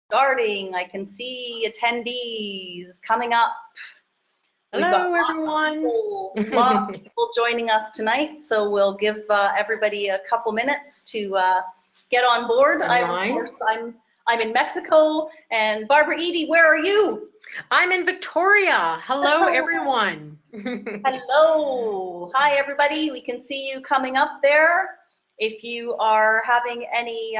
starting. I can see attendees coming up. We've got Hello, everyone. lots of people joining us tonight, so we'll give everybody a couple minutes to get on board. Of course, I'm in Mexico, and Barbara Edie, where are you? I'm in Victoria. Hello, everyone. Hello. Hi, everybody. We can see you coming up there. If you are having any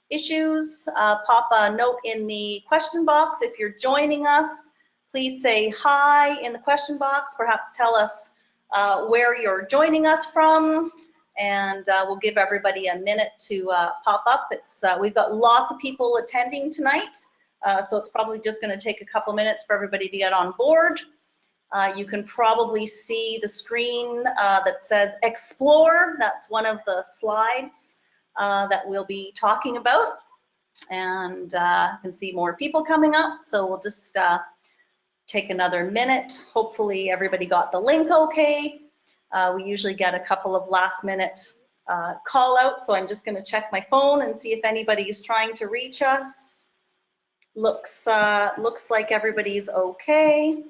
issues, pop a note in the question box. If you're joining us, please say hi in the question box. Perhaps tell us where you're joining us from, and we'll give everybody a minute to pop up. We've got lots of people attending tonight, so it's probably just going to take a couple minutes for everybody to get on board. You can probably see the screen that says Explore. That's one of the slides that we'll be talking about. And you can see more people coming up. So we'll just take another minute. Hopefully everybody got the link okay. We usually get a couple of last minute call outs. So I'm just going to check my phone and see if anybody is trying to reach us. Looks like everybody's okay.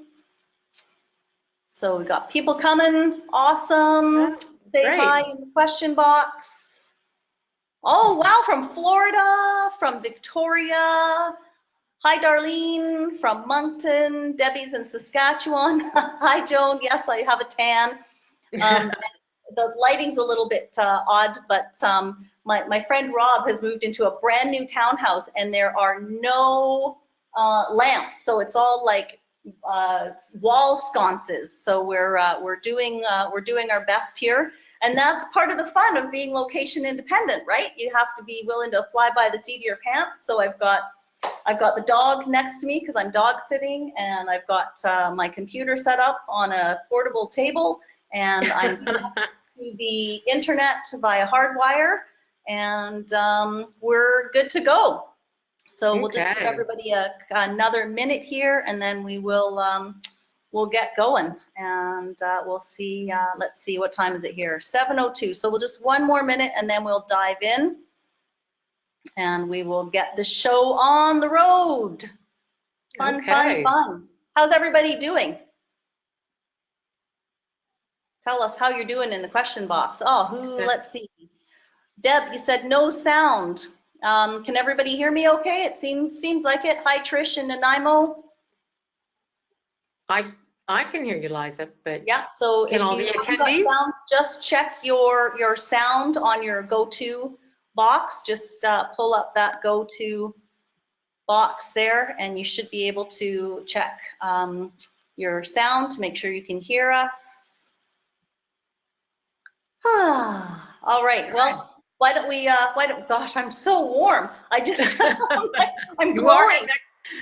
So we've got people coming. Awesome. Say hi in the question box. Oh, wow, from Florida, from Victoria. Hi, Darlene, from Moncton. Debbie's in Saskatchewan. Hi, Joan. Yes, I have a tan. The lighting's a little bit odd, but my friend Rob has moved into a brand new townhouse, and there are no lamps. So it's all like wall sconces. So we're doing our best here, and that's part of the fun of being location independent, right? You have to be willing to fly by the seat of your pants. So I've got the dog next to me because I'm dog sitting, and I've got my computer set up on a portable table, and I'm connected to the internet via hardwire, and we're good to go. So we'll just give everybody another minute here, and then we will we'll get going, and we'll see. Let's see, what time is it here? 7:02. So we'll just one more minute, and then we'll dive in, and we will get the show on the road. Fun, fun, fun. How's everybody doing? Tell us how you're doing in the question box. Oh, let's see. Deb, you said no sound. Can everybody hear me okay? It seems like it. Hi, Trish and Nanaimo. I can hear you, Liza, but yeah, so if all the attendees? Sound, just check your sound on your go-to box. Just pull up that go-to box there, and you should be able to check your sound to make sure you can hear us. All right, well, why don't we, gosh, I'm so warm. I'm glowing.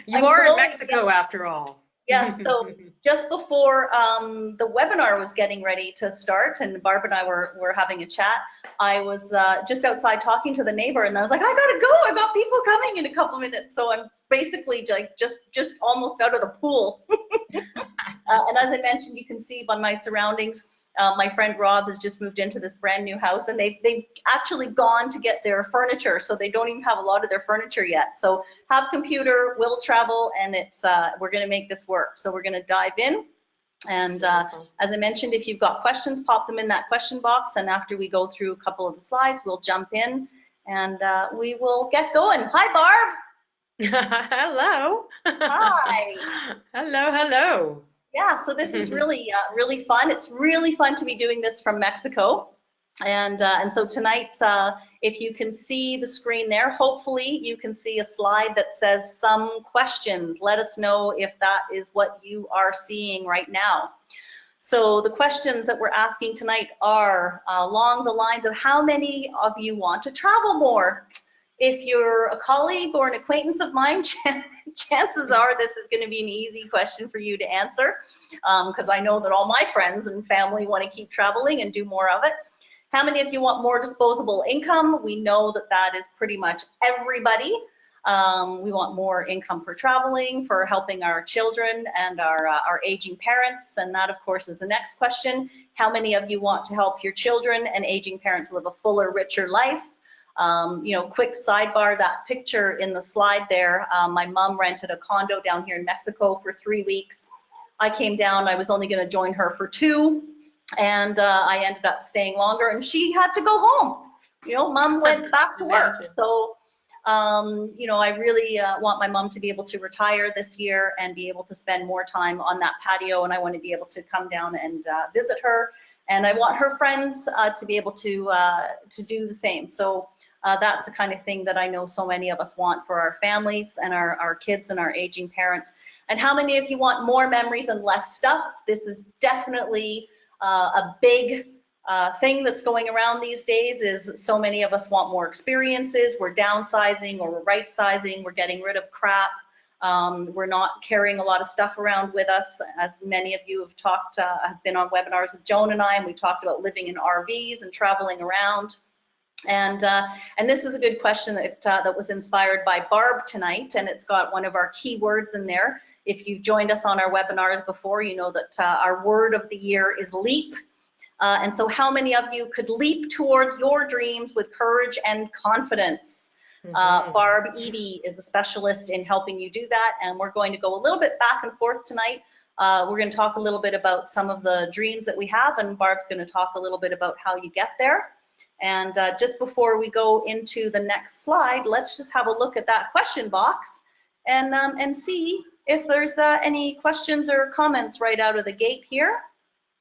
You are in Mexico, after all. Yes, so just before the webinar was getting ready to start, and Barb and I were having a chat, I was just outside talking to the neighbor, and I was like, I gotta go, I got people coming in a couple minutes. So I'm basically like just almost out of the pool. And as I mentioned, you can see by my surroundings, my friend Rob has just moved into this brand new house, and they've actually gone to get their furniture, so they don't even have a lot of their furniture yet. So have computer, will travel, and it's we're going to make this work. So we're going to dive in, and as I mentioned, if you've got questions, pop them in that question box, and after we go through a couple of the slides, we'll jump in, and we will get going. Hi, Barb. Hello. Hi. Hello. Yeah, so this is really fun. It's really fun to be doing this from Mexico, and so tonight, if you can see the screen there, hopefully you can see a slide that says some questions. Let us know if that is what you are seeing right now. So the questions that we're asking tonight are along the lines of how many of you want to travel more? If you're a colleague or an acquaintance of mine, chances are this is going to be an easy question for you to answer, because I know that all my friends and family want to keep traveling and do more of it. How many of you want more disposable income? We know that that is pretty much everybody. We want more income for traveling, for helping our children and our aging parents, and that, of course, is the next question. How many of you want to help your children and aging parents live a fuller, richer life? You know, quick sidebar, that picture in the slide there, my mom rented a condo down here in Mexico for 3 weeks. I came down, I was only going to join her for 2, and I ended up staying longer, and she had to go home. You know, mom went back to work. So, you know, I really want my mom to be able to retire this year and be able to spend more time on that patio, and I want to be able to come down and visit her, and I want her friends to be able to do the same. So that's the kind of thing that I know so many of us want for our families and our kids and our aging parents. And how many of you want more memories and less stuff? This is definitely a big thing that's going around these days. Is so many of us want more experiences. We're downsizing or we're right sizing. We're getting rid of crap. We're not carrying a lot of stuff around with us. As many of you have talked, have been on webinars with Joan and I, and we talked about living in RVs and traveling around. And this is a good question that was inspired by Barb tonight, and it's got one of our key words in there. If you've joined us on our webinars before, you know that our word of the year is leap. And so how many of you could leap towards your dreams with courage and confidence? Barbara Edie is a specialist in helping you do that, and we're going to go a little bit back and forth tonight. We're going to talk a little bit about some of the dreams that we have, and Barb's going to talk a little bit about how you get there. And just before we go into the next slide, let's just have a look at that question box and see if there's any questions or comments right out of the gate here.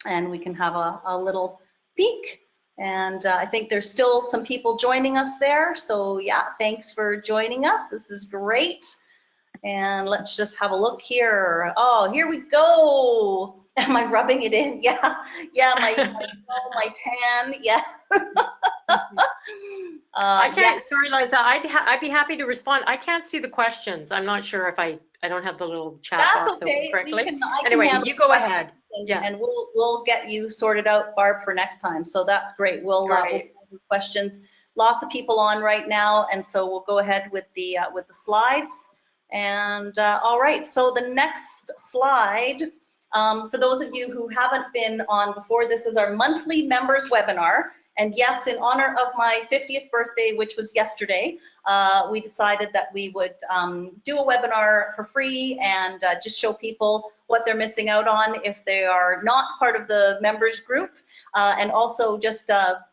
And we can have a little peek. And I think there's still some people joining us there. So yeah, thanks for joining us. This is great. And let's just have a look here. Oh, here we go. Am I rubbing it in? Yeah, my tan, yeah. I can't, sorry Liza, I'd be happy to respond. I can't see the questions. I'm not sure if I don't have the little chat box open correctly. Anyway, you go ahead. And we'll get you sorted out, Barb, for next time. So that's great. We'll do questions. Lots of people on right now, and so we'll go ahead with the slides. And all right, so the next slide, for those of you who haven't been on before, this is our monthly members webinar. And yes, in honor of my 50th birthday, which was yesterday, we decided that we would do a webinar for free and just show people what they're missing out on if they are not part of the members group. And also just,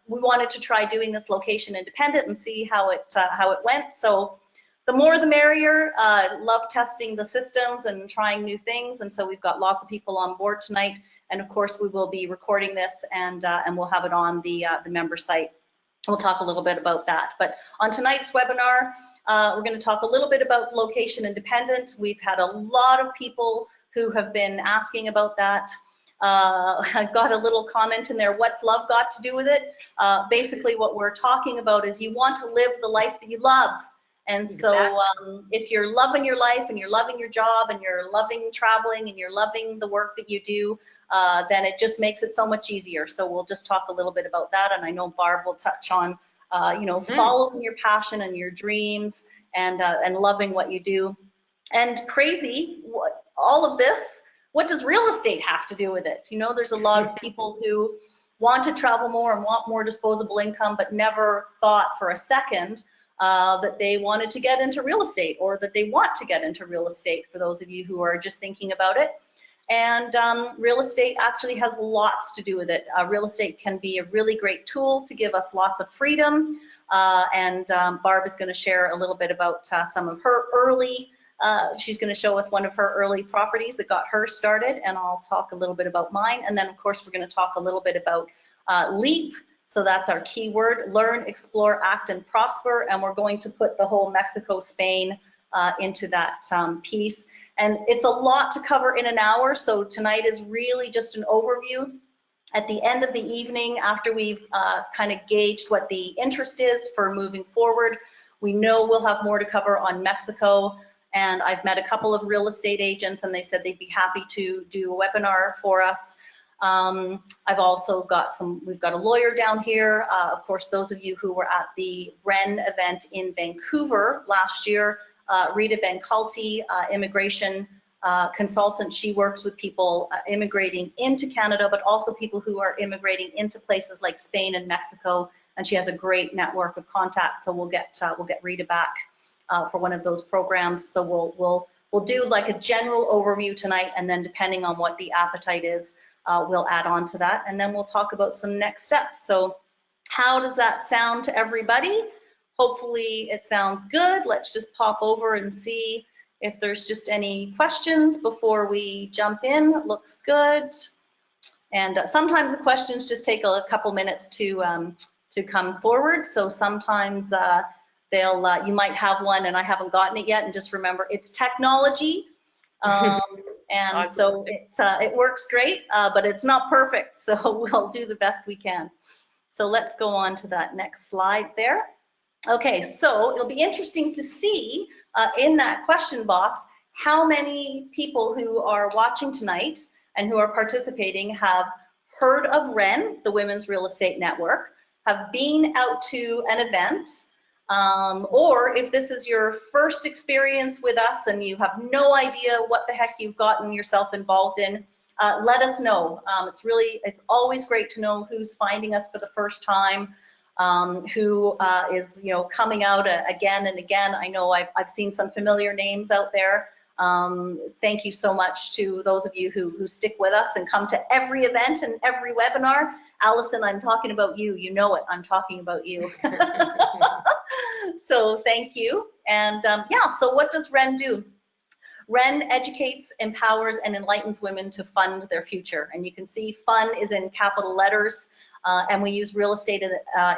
we wanted to try doing this location independent and see how it went. So the more the merrier. Love testing the systems and trying new things. And so we've got lots of people on board tonight. And of course, we will be recording this and we'll have it on the member site. We'll talk a little bit about that. But on tonight's webinar, we're going to talk a little bit about location independent. We've had a lot of people who have been asking about that. I've got a little comment in there, what's love got to do with it? Basically, what we're talking about is you want to live the life that you love. And so if you're loving your life and you're loving your job and you're loving traveling and you're loving the work that you do, then it just makes it so much easier. So we'll just talk a little bit about that. And I know Barb will touch on, you know, following your passion and your dreams and loving what you do. And crazy, all of this, what does real estate have to do with it? You know, there's a lot of people who want to travel more and want more disposable income, but never thought for a second that they wanted to get into real estate or that they want to get into real estate, for those of you who are just thinking about it. And real estate actually has lots to do with it. Real estate can be a really great tool to give us lots of freedom. And Barb is going to share a little bit about some of her early, she's going to show us one of her early properties that got her started, and I'll talk a little bit about mine. And then of course, we're going to talk a little bit about LEAP. So that's our keyword, learn, explore, act, and prosper. And we're going to put the whole Mexico, Spain into that piece. And it's a lot to cover in an hour. So tonight is really just an overview. At the end of the evening, after we've kind of gauged what the interest is for moving forward, we know we'll have more to cover on Mexico. And I've met a couple of real estate agents and they said they'd be happy to do a webinar for us. I've also got we've got a lawyer down here. Of course, those of you who were at the WREN event in Vancouver last year, Rita Benculti, immigration consultant. She works with people immigrating into Canada, but also people who are immigrating into places like Spain and Mexico and she has a great network of contacts. So we'll get Rita back for one of those programs. So we'll do like a general overview tonight, and then depending on what the appetite is, we'll add on to that, and then we'll talk about some next steps. So how does that sound to everybody? Hopefully it sounds good. Let's just pop over and see if there's just any questions before we jump in. It looks good. And sometimes the questions just take a couple minutes to come forward. So sometimes you might have one and I haven't gotten it yet, and just remember it's technology. And so it works great, but it's not perfect. So we'll do the best we can. So let's go on to that next slide there. Okay, so it'll be interesting to see in that question box how many people who are watching tonight and who are participating have heard of WREN, the Women's Real Estate Network, have been out to an event, or if this is your first experience with us and you have no idea what the heck you've gotten yourself involved in, let us know. It's always great to know who's finding us for the first time, who is coming out again and again. I know I've seen some familiar names out there. Thank you so much to those of you who stick with us and come to every event and every webinar. Allison, I'm talking about you. You know it. I'm talking about you. So thank you. And yeah, so what does WREN do? WREN educates, empowers, and enlightens women to fund their future. And you can see fun is in capital letters, and we use real estate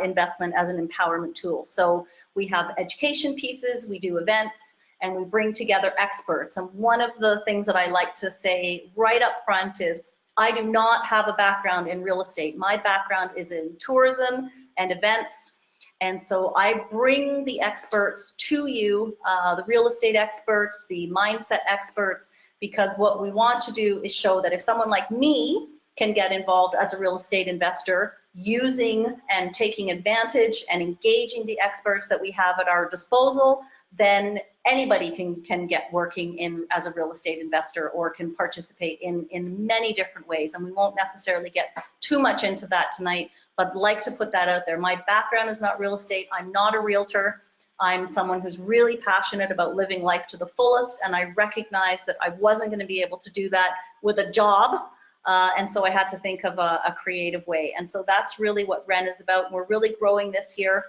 investment as an empowerment tool. So we have education pieces, we do events, and we bring together experts. And one of the things that I like to say right up front is I do not have a background in real estate. My background is in tourism and events. And so I bring the experts to you, the real estate experts, the mindset experts, because what we want to do is show that if someone like me can get involved as a real estate investor, using and taking advantage and engaging the experts that we have at our disposal, then anybody can get working in as a real estate investor, or can participate in many different ways. And we won't necessarily get too much into that tonight, but I'd like to put that out there. My background is not real estate. I'm not a realtor. I'm someone who's really passionate about living life to the fullest, and I recognized that I wasn't going to be able to do that with a job, and so I had to think of a creative way. And so that's really what WREN is about. We're really growing this year,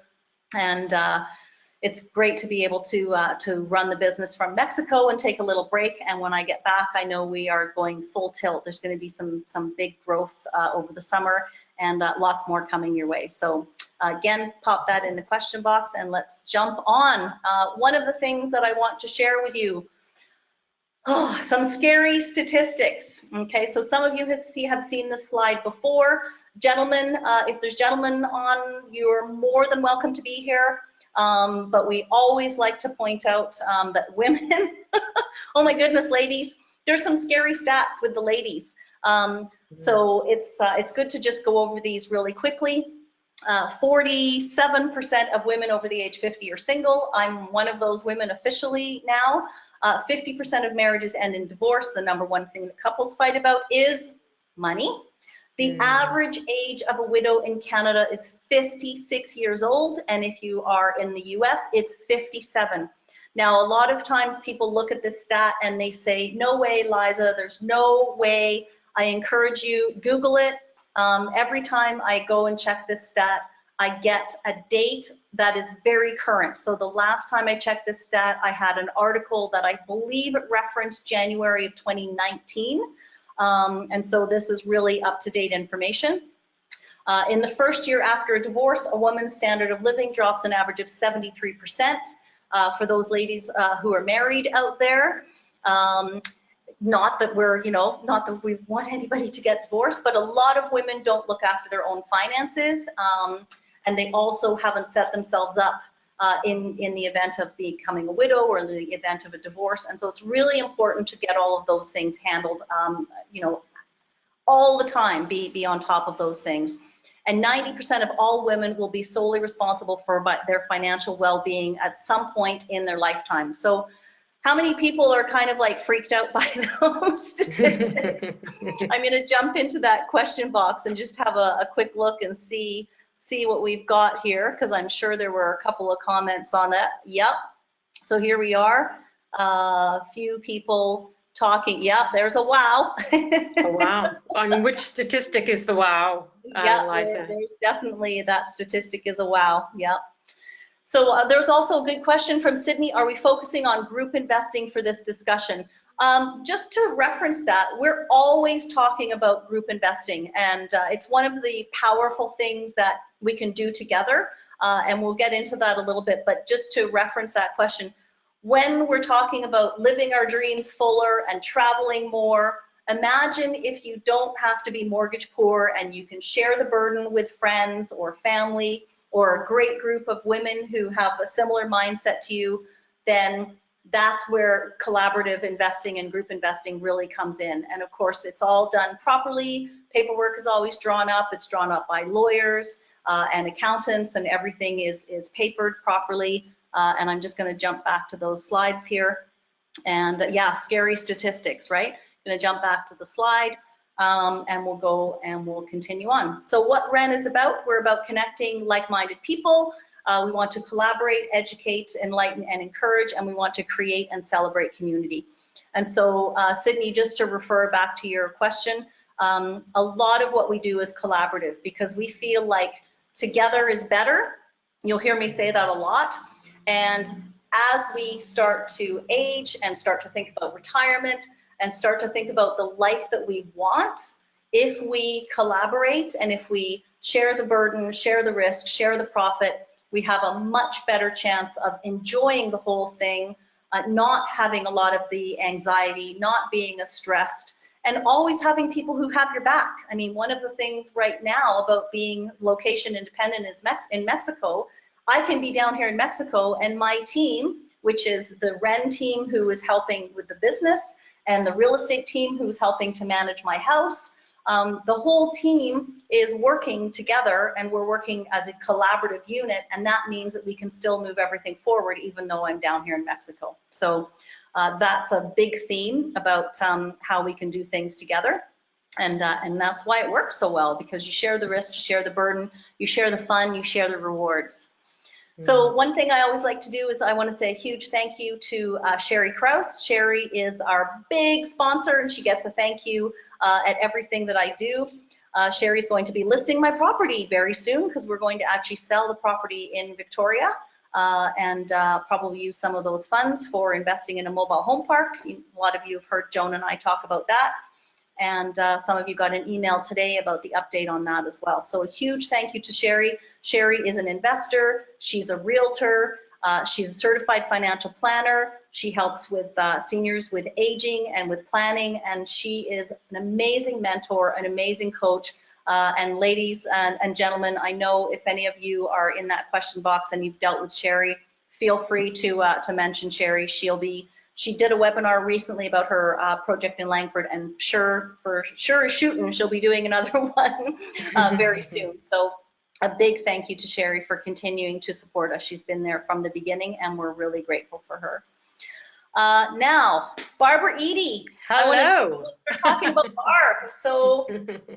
and it's great to be able to run the business from Mexico and take a little break. And when I get back, I know we are going full tilt. There's going to be some big growth over the summer, and lots more coming your way. So again, pop that in the question box and let's jump on. One of the things that I want to share with you, some scary statistics. Okay, so some of you have seen this slide before. Gentlemen, if there's gentlemen on, you're more than welcome to be here. But we always like to point out that women, oh my goodness, ladies, there's some scary stats with the ladies. So it's good to just go over these really quickly. 47% of women over the age 50 are single. I'm one of those women officially now. 50% of marriages end in divorce. The number one thing that couples fight about is money. The average age of a widow in Canada is 56 years old, and if you are in the US, it's 57. Now, a lot of times people look at this stat and they say, no way, Liza, there's no way. I encourage you, Google it. Every time I go and check this stat, I get a date that is very current. So the last time I checked this stat, I had an article that I believe it referenced January of 2019. And so this is really up-to-date information. In the first year after a divorce, a woman's standard of living drops an average of 73%. For those ladies who are married out there. Not that not that we want anybody to get divorced, but a lot of women don't look after their own finances, and they also haven't set themselves up in the event of becoming a widow or in the event of a divorce. And so it's really important to get all of those things handled, all the time, be on top of those things. And 90% of all women will be solely responsible for their financial well-being at some point in their lifetime. So how many people are kind of like freaked out by those statistics? I'm going to jump into that question box and just have a quick look and see see what we've got here, because I'm sure there were a couple of comments on that. Yep. So here we are. A few people talking. Yeah, there's a wow. A wow. On which statistic is the wow, yeah, Liza? There's definitely that statistic is a wow. Yeah. So there's also a good question from Sydney. Are we focusing on group investing for this discussion? Just to reference that, we're always talking about group investing, and it's one of the powerful things that we can do together, and we'll get into that a little bit, but just to reference that question, when we're talking about living our dreams fuller and traveling more, imagine if you don't have to be mortgage poor and you can share the burden with friends or family or a great group of women who have a similar mindset to you, then that's where collaborative investing and group investing really comes in. And of course, it's all done properly. Paperwork is always drawn up. It's drawn up by lawyers and accountants, and everything is papered properly. And I'm just going to jump back to those slides here. And yeah, scary statistics, right? Going to jump back to the slide. And we'll go and we'll continue on. So what WREN is about, we're about connecting like-minded people. We want to collaborate, educate, enlighten, and encourage, and we want to create and celebrate community. And so, Sydney, just to refer back to your question, a lot of what we do is collaborative because we feel like together is better. You'll hear me say that a lot. And as we start to age and start to think about retirement, and start to think about the life that we want, if we collaborate and if we share the burden, share the risk, share the profit, we have a much better chance of enjoying the whole thing, not having a lot of the anxiety, not being as stressed, and always having people who have your back. I mean, one of the things right now about being location independent is in Mexico, I can be down here in Mexico and my team, which is the WREN team who is helping with the business, and the real estate team who's helping to manage my house. The whole team is working together and we're working as a collaborative unit, and that means that we can still move everything forward even though I'm down here in Mexico. So that's a big theme about how we can do things together. And that's why it works so well, because you share the risk, you share the burden, you share the fun, you share the rewards. So one thing I always like to do is I want to say a huge thank you to Sherry Kraus. Sherry is our big sponsor and she gets a thank you at everything that I do. Sherry's going to be listing my property very soon because we're going to actually sell the property in Victoria and probably use some of those funds for investing in a mobile home park. A lot of you have heard Joan and I talk about that. And some of you got an email today about the update on that as well. So a huge thank you to Sherry. Sherry is an investor, she's a realtor, she's a certified financial planner, she helps with seniors with aging and with planning, and she is an amazing mentor, an amazing coach. And ladies and gentlemen, I know if any of you are in that question box and you've dealt with Sherry, feel free to mention Sherry. She did a webinar recently about her project in Langford, and for sure shooting, she'll be doing another one very soon. So a big thank you to Sherry for continuing to support us. She's been there from the beginning, and we're really grateful for her. Now, Barbara Edie. Hello. We're talking about Barb. So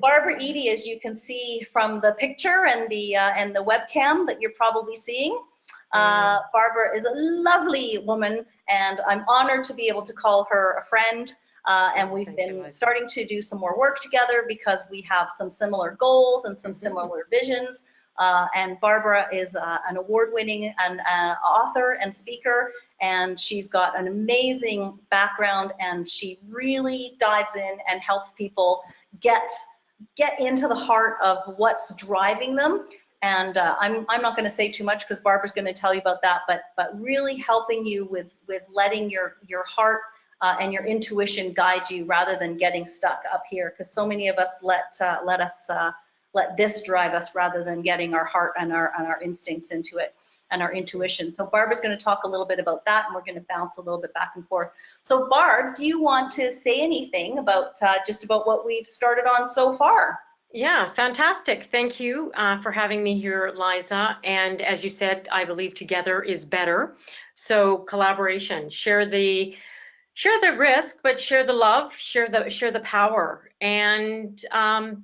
Barbara Edie, as you can see from the picture and the webcam that you're probably seeing, Barbara is a lovely woman, and I'm honored to be able to call her a friend. And we've been starting to do some more work together because we have some similar goals and some similar visions. And Barbara is an award-winning author and speaker, and she's got an amazing background, and she really dives in and helps people get into the heart of what's driving them. And I'm not going to say too much because Barbara's going to tell you about that, but really helping you with letting your heart and your intuition guide you rather than getting stuck up here, because so many of us let this drive us rather than getting our heart and our instincts into it and our intuition. So Barbara's going to talk a little bit about that, and we're going to bounce a little bit back and forth. So Barb, do you want to say anything about just about what we've started on so far? Yeah, fantastic. Thank you for having me here, Liza. And as you said, I believe together is better. So collaboration, share the risk, but share the love, share the power. And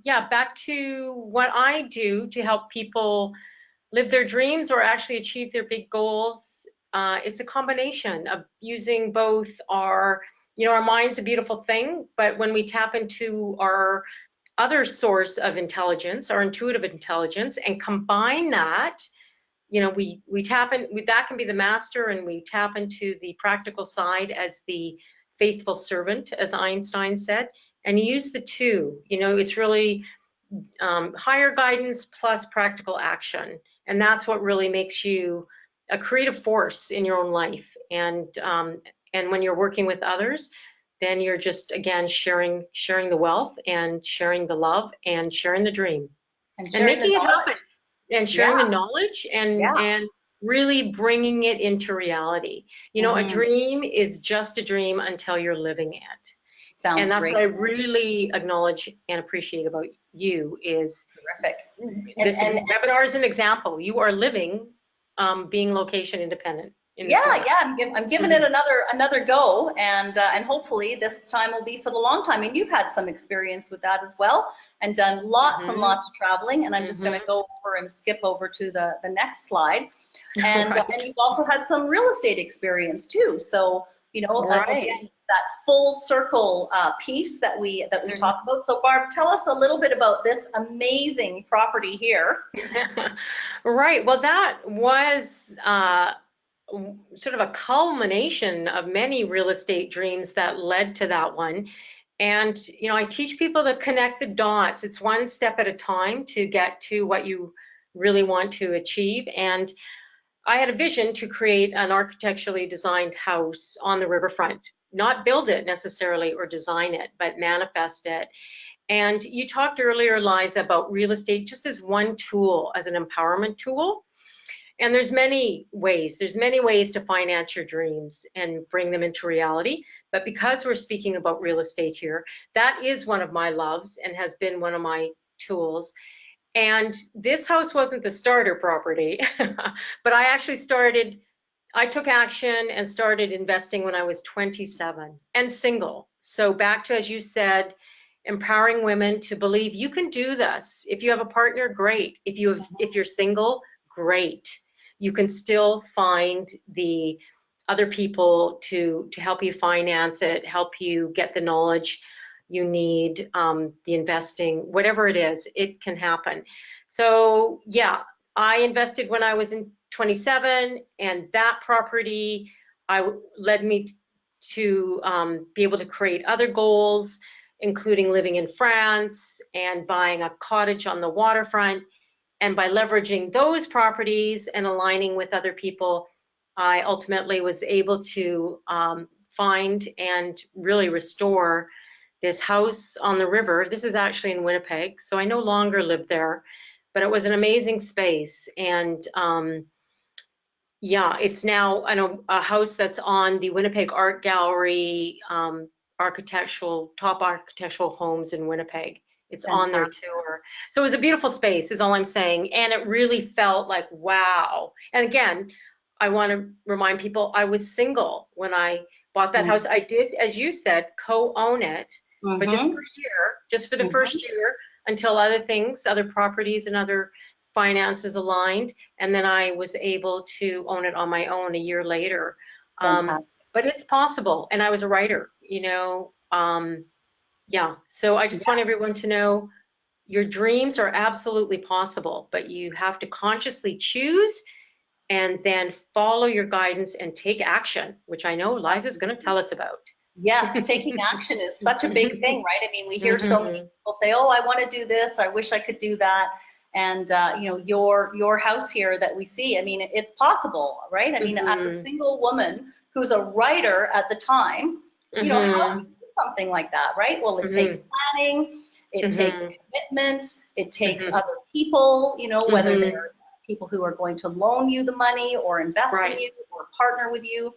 yeah, back to what I do to help people live their dreams or actually achieve their big goals. It's a combination of using both our, our mind's a beautiful thing, but when we tap into our other source of intelligence, our intuitive intelligence, and combine that, we tap in, that can be the master, and we tap into the practical side as the faithful servant, as Einstein said, and use the two. It's really higher guidance plus practical action, and that's what really makes you a creative force in your own life. And when you're working with others, then you're just, again, sharing the wealth and sharing the love and sharing the dream and making it happen and sharing the knowledge and really bringing it into reality. A dream is just a dream until you're living it. And that's what I really acknowledge and appreciate about you is terrific. This webinar is an example. You are living being location independent. I'm giving it another go, and hopefully this time will be for the long time. And you've had some experience with that as well, and done lots and lots of traveling. And I'm just going to go over and skip over to the next slide. And and you've also had some real estate experience too. So again, that full circle piece that we talk about. So Barb, tell us a little bit about this amazing property here. Right. Well, that was sort of a culmination of many real estate dreams that led to that one. And, I teach people to connect the dots. It's one step at a time to get to what you really want to achieve. And I had a vision to create an architecturally designed house on the riverfront, not build it necessarily or design it, but manifest it. And you talked earlier, Liza, about real estate just as one tool, as an empowerment tool. And there's many ways. There's many ways to finance your dreams and bring them into reality. But because we're speaking about real estate here, that is one of my loves and has been one of my tools. And this house wasn't the starter property, but I took action and started investing when I was 27 and single. So back to, as you said, empowering women to believe you can do this. If you have a partner, great. If you're single, great. You can still find the other people to help you finance it, help you get the knowledge you need, the investing, whatever it is, it can happen. So yeah, I invested when I was in 27, and that property led me to be able to create other goals, including living in France and buying a cottage on the waterfront. And by leveraging those properties and aligning with other people, I ultimately was able to find and really restore this house on the river. This is actually in Winnipeg, so I no longer live there, but it was an amazing space. And yeah, it's now a house that's on the Winnipeg Art Gallery top architectural homes in Winnipeg. It's on their tour. So it was a beautiful space is all I'm saying. And it really felt like, wow. And again, I want to remind people I was single when I bought that house. I did, as you said, co-own it, but just for a year, just for the first year, until other properties and other finances aligned. And then I was able to own it on my own a year later. But it's possible. And I was a writer, yeah, so I just want everyone to know your dreams are absolutely possible, but you have to consciously choose and then follow your guidance and take action, which I know Liza's going to tell us about. Yes, taking action is such a big thing, right? I mean, we hear so many people say, oh, I want to do this, I wish I could do that. And, your house here that we see, I mean, it's possible, right? I mean, as a single woman who's a writer at the time, how do you do something like that, right? Well, it takes planning, it takes commitment, it takes other people, whether they're people who are going to loan you the money or invest in you or partner with you.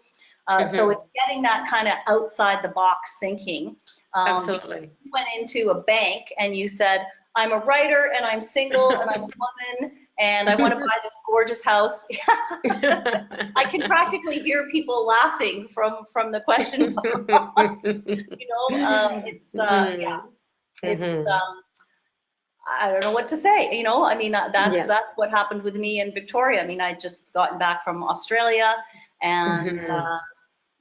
So it's getting that kind of outside the box thinking. Absolutely. You went into a bank and you said, I'm a writer and I'm single and I'm a woman and I want to buy this gorgeous house. I can practically hear people laughing from the question box. It's yeah. it's, Mhm. I don't know what to say, you know, I mean, Yeah. that's what happened with me in Victoria. I mean, I just gotten back from Australia, and Mhm.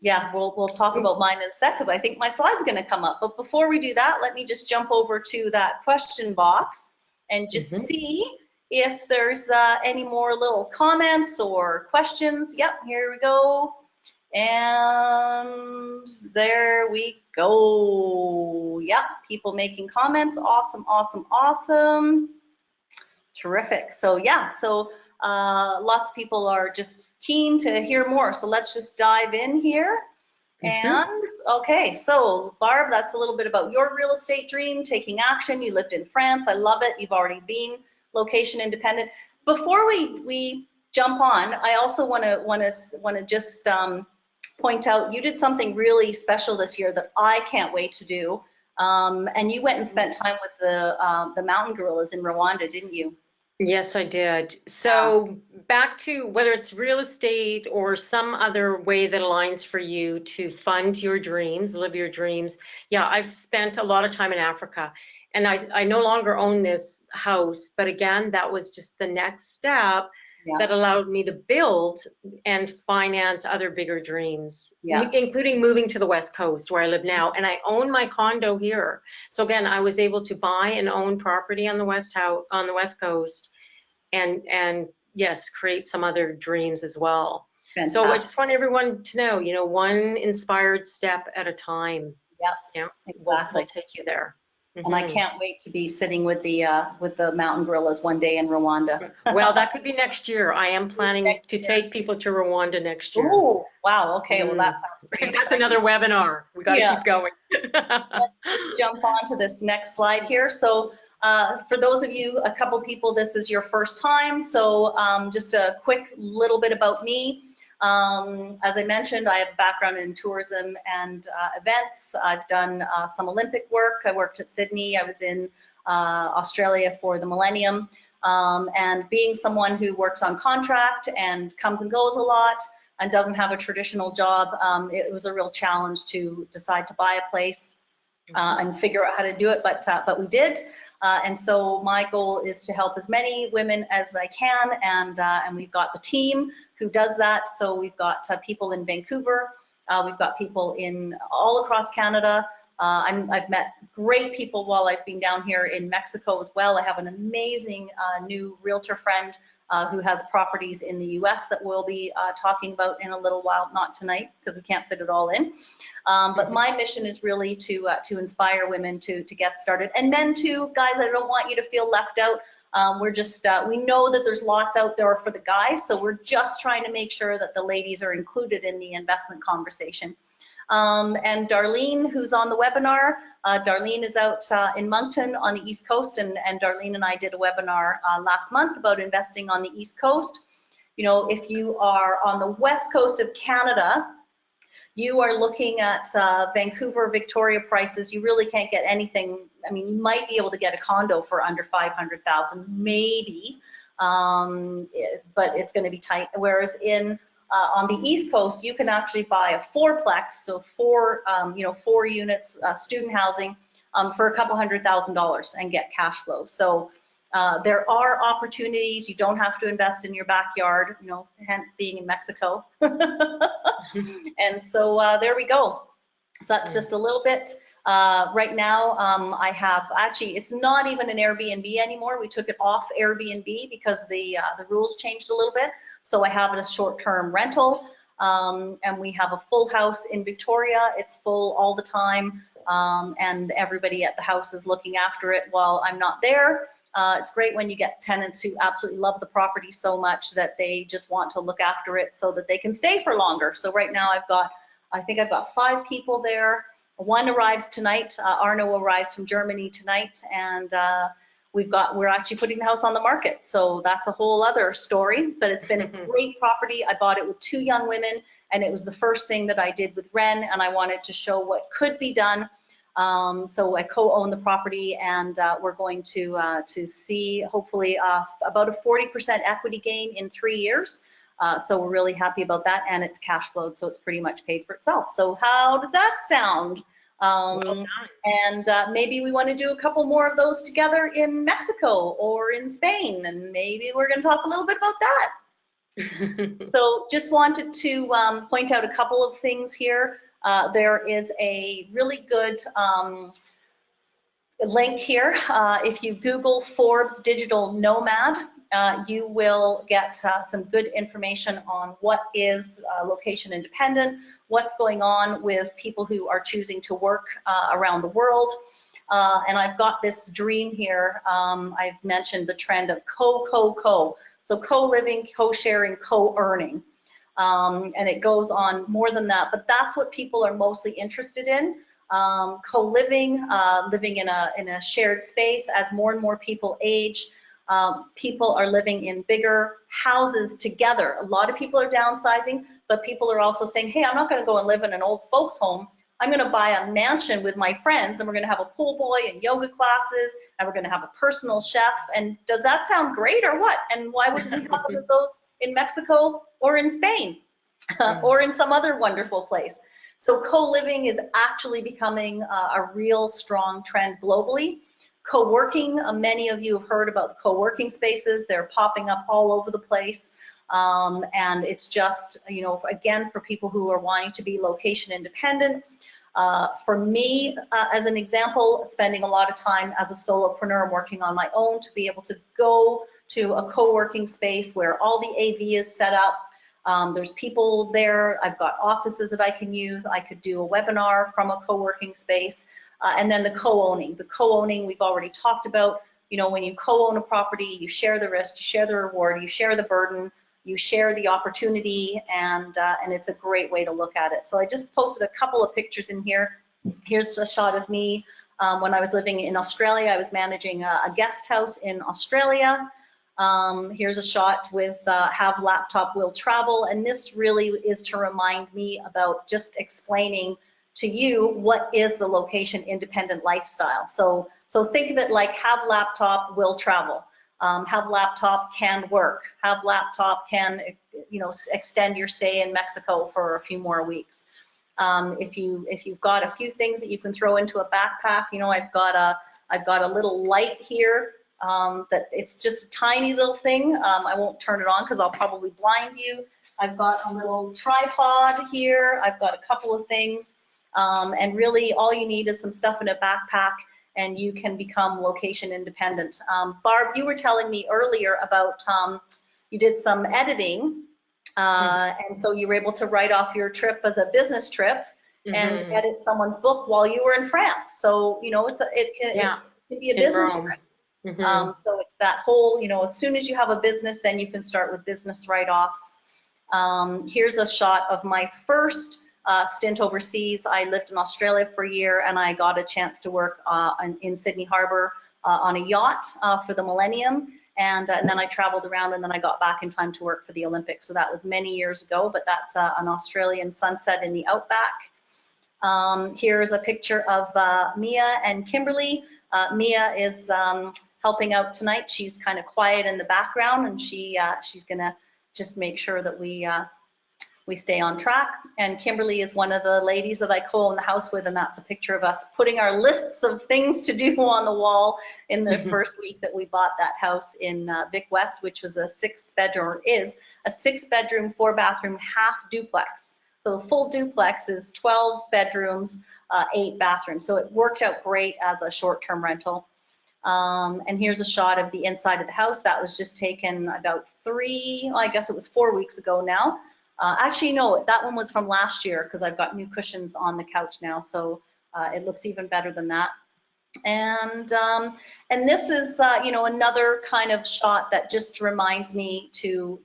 yeah, we'll talk about mine in a sec, because I think my slide's going to come up. But before we do that, let me just jump over to that question box and just Mhm. see if there's any more little comments or questions. Yep, here we go. And there we go. Yep, people making comments. Awesome, awesome, awesome. Terrific. So yeah, so lots of people are just keen to hear more. So let's just dive in here. Mhm. And okay, so Barb, that's a little bit about your real estate dream, taking action. You lived in France. I love it. You've already been location independent. Before we jump on, I also want to just point out you did something really special this year that I can't wait to do. And you went and spent time with the mountain gorillas in Rwanda, didn't you? Yes, I did. Yeah. So back to whether it's real estate or some other way that aligns for you to fund your dreams, live your dreams. Yeah, I've spent a lot of time in Africa, and I no longer own this house, but again, that was just the next step Yeah. that allowed me to build and finance other bigger dreams, Yeah. including moving to the West Coast where I live now. And I own my condo here. So again, I was able to buy and own property on the West Coast, and yes, create some other dreams as well. So I Fantastic. just want everyone to know, one inspired step at a time, Yeah, will exactly. take you there. And I Mhm. can't wait to be sitting with the mountain gorillas one day in Rwanda. Well, that could be next year. I am planning Next to year. take people to Rwanda next year. Oh, wow. Okay. Well, that Mm. sounds pretty That's another exciting. webinar. We got to Yeah. keep going. Let's just jump on to this next slide here. So for those of you, a couple people, this is your first time. So just a quick little bit about me. As I mentioned, I have a background in tourism and events. I've done some Olympic work. I worked at Sydney. I was in Australia for the Millennium. And being someone who works on contract and comes and goes a lot and doesn't have a traditional job, it was a real challenge to decide to buy a place and figure out how to do it, but we did. And so my goal is to help as many women as I can, and we've got the team who does that. So we've got people in Vancouver, we've got people in all across Canada. I've met great people while I've been down here in Mexico as well. I have an amazing new realtor friend who has properties in the US that we'll be talking about in a little while, not tonight because we can't fit it all in. But my mission is really to inspire women to get started, and men too. Guys, I don't want you to feel left out. We're just, we know that there's lots out there for the guys, so we're just trying to make sure that the ladies are included in the investment conversation. And Darlene, who's on the webinar, Darlene is out in Moncton on the East Coast, and Darlene and I did a webinar last month about investing on the East Coast. You know, if you are on the West Coast of Canada, you are looking at Vancouver, Victoria prices. You really can't get anything. I mean, you might be able to get a condo for under 500,000, maybe, but it's going to be tight. Whereas in on the East Coast, you can actually buy a fourplex, so four units, student housing, for a couple $100,000 and get cash flow. So there are opportunities. You don't have to invest in your backyard, hence being in Mexico. And so there we go. So that's just a little bit. Right now, I have, actually, it's not even an Airbnb anymore. We took it off Airbnb because the rules changed a little bit. So I have it as short-term rental, and we have a full house in Victoria. It's full all the time, and everybody at the house is looking after it while I'm not there. It's great when you get tenants who absolutely love the property so much that they just want to look after it so that they can stay for longer. So right now I think I've got 5 people there. One arrives tonight. Arno arrives from Germany tonight, and we're actually putting the house on the market. So that's a whole other story, but it's been a great property. I bought it with 2 young women, and it was the first thing that I did with WREN, and I wanted to show what could be done. So I co-own the property, and we're going to see hopefully about a 40% equity gain in 3 years. So we're really happy about that, and it's cash flowed, so it's pretty much paid for itself. So how does that sound? Well done. And maybe we want to do a couple more of those together in Mexico or in Spain, and maybe we're going to talk a little bit about that. So just wanted to point out a couple of things here. There is a really good link here. If you Google Forbes Digital Nomad, you will get some good information on what is location independent, what's going on with people who are choosing to work around the world. And I've got this dream here. I've mentioned the trend of co. So co-living, co-sharing, co-earning. And it goes on more than that, but that's what people are mostly interested in. Co-living, living in a shared space. As more and more people age, people are living in bigger houses together. A lot of people are downsizing, but people are also saying, hey, I'm not going to go and live in an old folks home. I'm going to buy a mansion with my friends, and we're going to have a pool boy and yoga classes, and we're going to have a personal chef. And does that sound great or what? And why wouldn't we have one of those in Mexico or in Spain or in some other wonderful place? So co-living is actually becoming a real strong trend globally. Co-working, many of you have heard about co-working spaces. They're popping up all over the place. And it's just, you know, again, for people who are wanting to be location independent. For me, as an example, spending a lot of time as a solopreneur working on my own, to be able to go to a co-working space where all the AV is set up. There's people there. I've got offices that I can use. I could do a webinar from a co-working space. And then the co-owning. The co-owning we've already talked about. You know, when you co-own a property, you share the risk, you share the reward, you share the burden, you share the opportunity, and it's a great way to look at it. So I just posted a couple of pictures in here. Here's a shot of me when I was living in Australia. I was managing a guest house in Australia. Here's a shot with have laptop, will travel, and this really is to remind me about just explaining to you what is the location independent lifestyle. So think of it like have laptop, will travel. Have laptop, can work. Have laptop, can, you know, extend your stay in Mexico for a few more weeks. If you've got a few things that you can throw into a backpack, you know, I've got a little light here that it's just a tiny little thing. I won't turn it on because I'll probably blind you. I've got a little tripod here. I've got a couple of things. And really all you need is some stuff in a backpack, and you can become location independent. Barb, you were telling me earlier about you did some editing, and so you were able to write off your trip as a business trip and edit someone's book while you were in France. So, you know, it can be a business trip. So it's that whole, you know, as soon as you have a business, then you can start with business write-offs. Here's a shot of my first stint overseas. I lived in Australia for a year, and I got a chance to work in Sydney Harbor on a yacht for the Millennium, and then I traveled around, and then I got back in time to work for the Olympics. So that was many years ago, but that's an Australian sunset in the outback. Here's a picture of Mia and Kimberly. Mia is helping out tonight. She's kind of quiet in the background, and she's gonna just make sure that we stay on track. And Kimberly is one of the ladies that I co-own the house with, and that's a picture of us putting our lists of things to do on the wall in the first week that we bought that house in Vic West, which was a 6-bedroom, is a 6-bedroom, 4-bathroom, half duplex. So the full duplex is 12 bedrooms, 8 bathrooms. So it worked out great as a short-term rental. And here's a shot of the inside of the house. That was just taken about 4 weeks ago now. Actually, no, that one was from last year because I've got new cushions on the couch now, so it looks even better than that. And this is, you know, another kind of shot that just reminds me to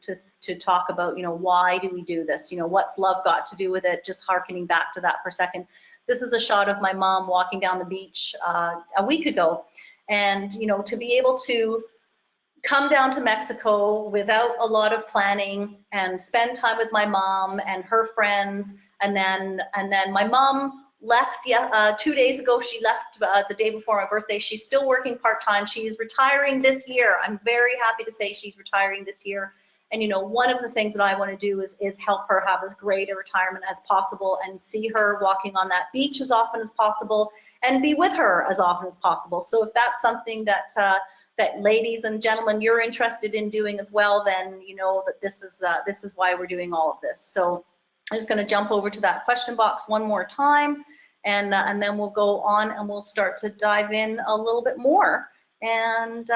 talk about, you know, why do we do this? You know, what's love got to do with it? Just hearkening back to that for a second. This is a shot of my mom walking down the beach a week ago, and you know, to be able to come down to Mexico without a lot of planning and spend time with my mom and her friends. And then my mom left 2 days ago. She left the day before my birthday. She's still working part-time. She's retiring this year. I'm very happy to say she's retiring this year. And, you know, one of the things that I want to do is help her have as great a retirement as possible and see her walking on that beach as often as possible and be with her as often as possible. So if that's something that that ladies and gentlemen, you're interested in doing as well, then you know that this is why we're doing all of this. So I'm just going to jump over to that question box one more time, and then we'll go on and we'll start to dive in a little bit more. And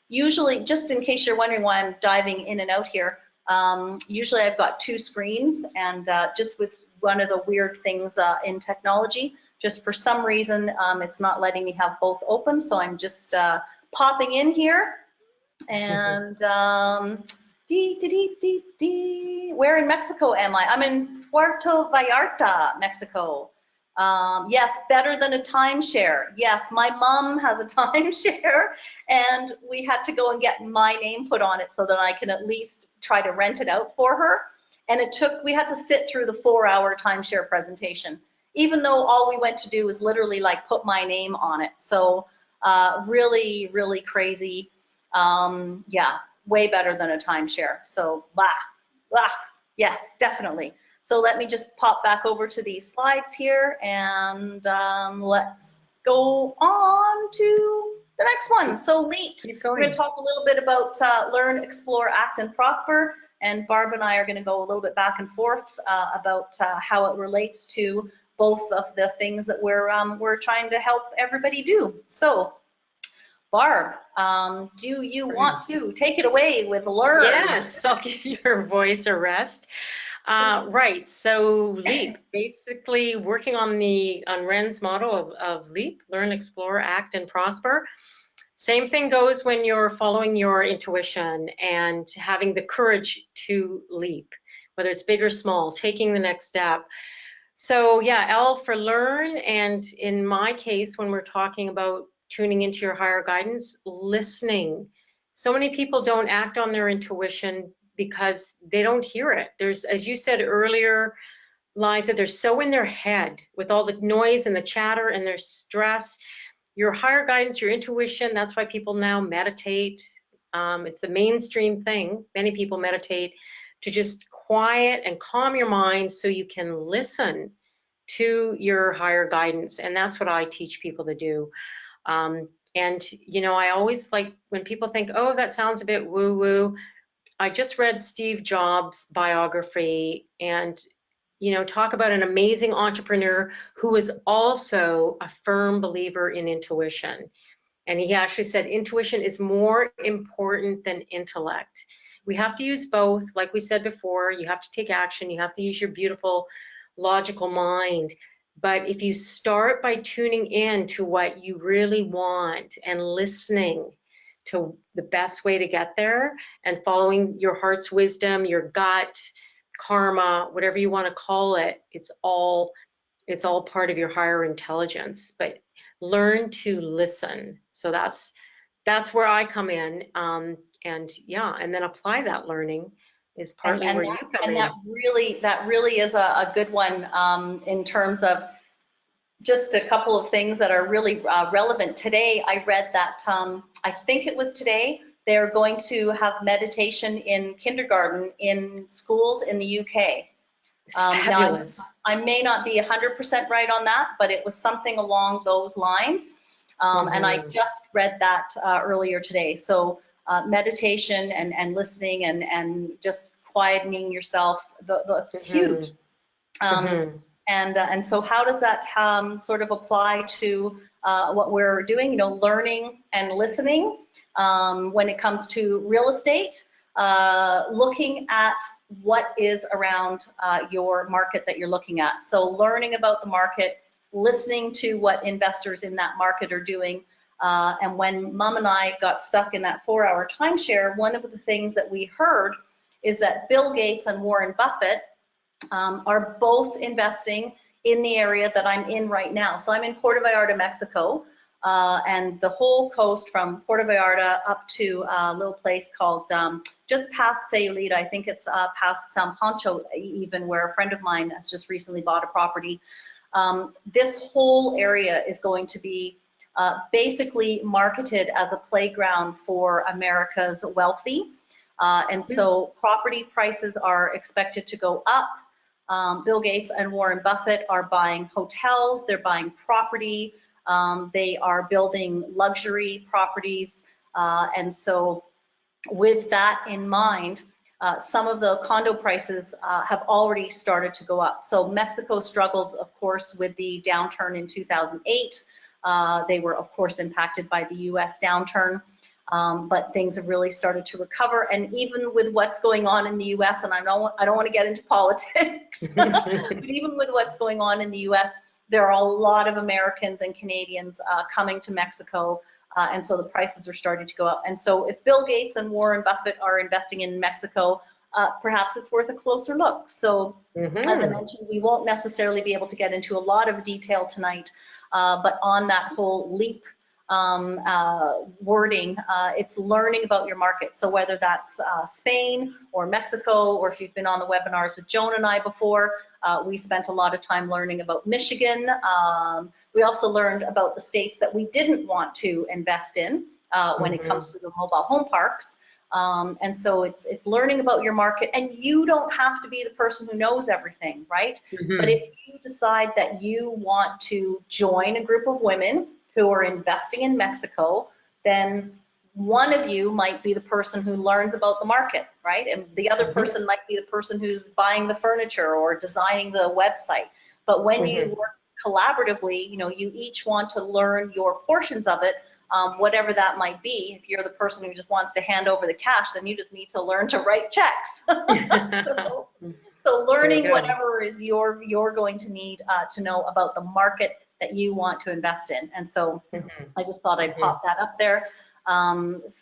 usually, just in case you're wondering why I'm diving in and out here, usually I've got two screens, and just with one of the weird things in technology, just for some reason, it's not letting me have both open, so I'm just popping in here. And where in Mexico am I? I'm in Puerto Vallarta, Mexico. Yes, better than a timeshare. Yes, my mom has a timeshare, and we had to go and get my name put on it so that I can at least try to rent it out for her. And we had to sit through the 4-hour timeshare presentation, even though all we went to do was literally like put my name on it. So really, really crazy. Yeah, way better than a timeshare. So, yes, definitely. So let me just pop back over to these slides here, and let's go on to the next one. So LEAP, we're going to talk a little bit about Learn, Explore, Act, and Prosper. And Barb and I are going to go a little bit back and forth about how it relates to both of the things that we're trying to help everybody do. So Barb, do you want to take it away with Learn? Yes, I'll give your voice a rest. Right, so LEAP, basically working on WREN's motto of LEAP, Learn, Explore, Act, and Prosper. Same thing goes when you're following your intuition and having the courage to leap, whether it's big or small, taking the next step. So yeah, L for learn, and in my case, when we're talking about tuning into your higher guidance, listening. So many people don't act on their intuition because they don't hear it. There's, as you said earlier, Liza, they're so in their head with all the noise and the chatter and their stress. Your higher guidance, your intuition, that's why people now meditate. It's a mainstream thing. Many people meditate to just quiet and calm your mind so you can listen to your higher guidance. And that's what I teach people to do. And, you know, I always like when people think, oh, that sounds a bit woo-woo. I just read Steve Jobs' biography, and you know, talk about an amazing entrepreneur who was also a firm believer in intuition. And he actually said intuition is more important than intellect. We have to use both. Like we said before, you have to take action. You have to use your beautiful, logical mind. But if you start by tuning in to what you really want and listening to the best way to get there and following your heart's wisdom, your gut, karma, whatever you want to call it, it's all part of your higher intelligence. But learn to listen. So that's where I come in, and yeah, and then apply that learning is partly where you come in. And that really is a good one in terms of just a couple of things that are really relevant. Today, I read that, I think it was today, they're going to have meditation in kindergarten in schools in the UK. Now, I may not be 100% right on that, but it was something along those lines. And I just read that earlier today. So meditation and listening and just quietening yourself, that's huge. And so how does that sort of apply to what we're doing, you know, learning and listening when it comes to real estate, looking at what is around your market that you're looking at. So learning about the market, listening to what investors in that market are doing. And when Mom and I got stuck in that 4-hour timeshare, one of the things that we heard is that Bill Gates and Warren Buffett are both investing in the area that I'm in right now. So I'm in Puerto Vallarta, Mexico, and the whole coast from Puerto Vallarta up to a little place called just past Sayulita. I think it's past San Pancho even, where a friend of mine has just recently bought a property. This whole area is going to be basically marketed as a playground for America's wealthy. And so property prices are expected to go up. Bill Gates and Warren Buffett are buying hotels, they're buying property, they are building luxury properties. And so with that in mind, some of the condo prices have already started to go up. So Mexico struggled, of course, with the downturn in 2008. They were, of course, impacted by the US downturn, but things have really started to recover. And even with what's going on in the US, and I don't want to get into politics, but even with what's going on in the US, there are a lot of Americans and Canadians coming to Mexico. And so the prices are starting to go up. And so if Bill Gates and Warren Buffett are investing in Mexico, perhaps it's worth a closer look. So as I mentioned, we won't necessarily be able to get into a lot of detail tonight, but on that whole LEAP wording, it's learning about your market. So whether that's Spain or Mexico, or if you've been on the webinars with Joan and I before, we spent a lot of time learning about Michigan. We also learned about the states that we didn't want to invest in when it comes to the mobile home parks. And so it's learning about your market, and you don't have to be the person who knows everything, right? But if you decide that you want to join a group of women who are investing in Mexico, then one of you might be the person who learns about the market, right? And the other person might be the person who's buying the furniture or designing the website. But when you work collaboratively, you know, you each want to learn your portions of it, whatever that might be. If you're the person who just wants to hand over the cash, then you just need to learn to write checks. So learning whatever is you're going to need to know about the market that you want to invest in. And so I just thought I'd pop that up there.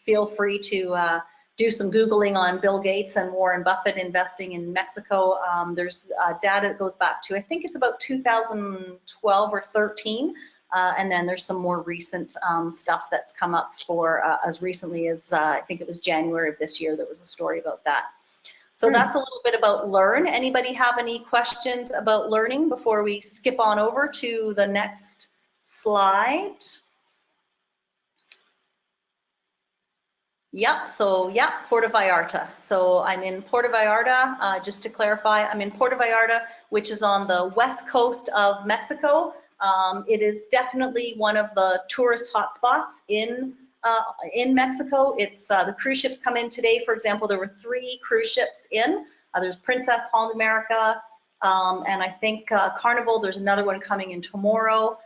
Feel free to do some Googling on Bill Gates and Warren Buffett investing in Mexico. There's data that goes back to, I think it's about 2012 or 13. And then there's some more recent stuff that's come up for as recently as I think it was January of this year. There was a story about that. So that's a little bit about Learn. Anybody have any questions about learning before we skip on over to the next slide? Yeah, so yeah, Puerto Vallarta. So I'm in Puerto Vallarta, just to clarify, I'm in Puerto Vallarta, which is on the west coast of Mexico. It is definitely one of the tourist hotspots in Mexico. It's the cruise ships come in today. For example, there were 3 cruise ships in. There's Princess, Holland America, and I think Carnival. There's another one coming in tomorrow.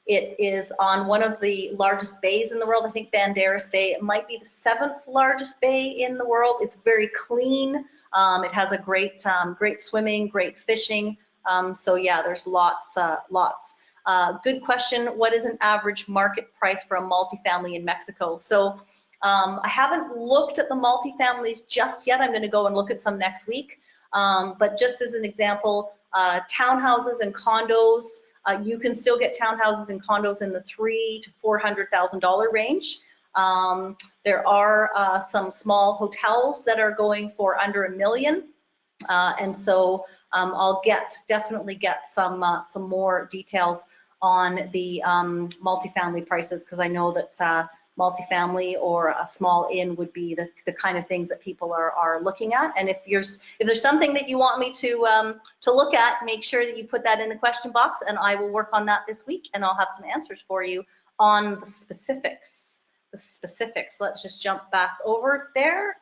It is on one of the largest bays in the world. I think Banderas Bay. It might be the 7th largest bay in the world. It's very clean. It has a great swimming, great fishing. So yeah, there's lots. Good question. What is an average market price for a multifamily in Mexico? So I haven't looked at the multifamilies just yet. I'm going to go and look at some next week. But just as an example, townhouses and condos, you can still get townhouses and condos in the $300,000 to $400,000 range. There are some small hotels that are going for under $1 million. And so I'll definitely get some more details on the multifamily prices, because I know that multifamily or a small inn would be the kind of things that people are looking at. And if there's something that you want me to look at, make sure that you put that in the question box, and I will work on that this week, and I'll have some answers for you on the specifics. Let's just jump back over there.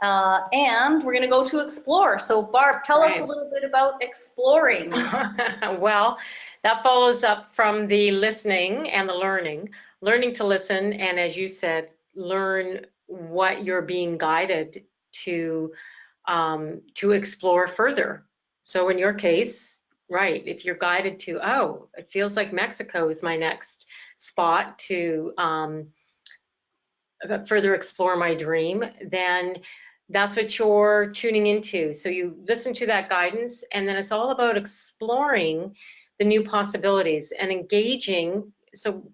And we're going to go to explore. So Barb, tell us a little bit about exploring. Well, that follows up from the listening and the learning. Learning to listen, and as you said, learn what you're being guided to explore further. So in your case, right, if you're guided to, oh, it feels like Mexico is my next spot to further explore my dream, then that's what you're tuning into. So you listen to that guidance, and then it's all about exploring the new possibilities and engaging. So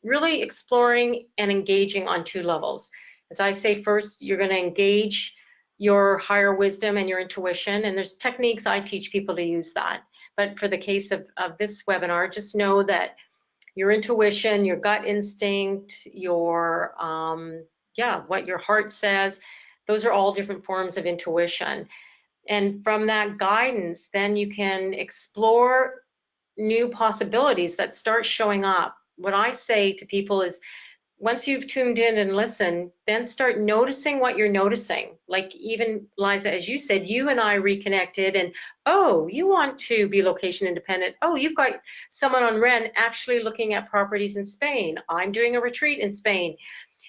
really exploring and engaging on 2 levels. As I say, first, you're going to engage your higher wisdom and your intuition, and there's techniques I teach people to use that. But for the case of this webinar, just know that your intuition, your gut instinct, your yeah, what your heart says. Those are all different forms of intuition. And from that guidance, then you can explore new possibilities that start showing up. What I say to people is, once you've tuned in and listened, then start noticing what you're noticing. Like even Liza, as you said, you and I reconnected and, oh, you want to be location independent. Oh, you've got someone on WREN actually looking at properties in Spain. I'm doing a retreat in Spain.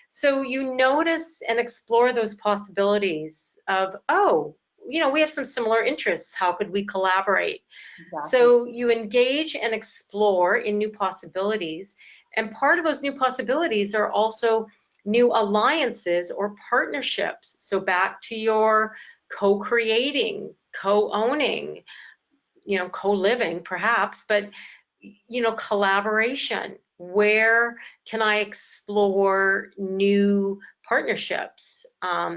So you notice and explore those possibilities of, oh, we have some similar interests. How could we collaborate? Exactly. So you engage and explore in new possibilities. And part of those new possibilities are also new alliances or partnerships. So back to your co-creating, co-owning, co-living perhaps, but collaboration. Where can I explore new partnerships,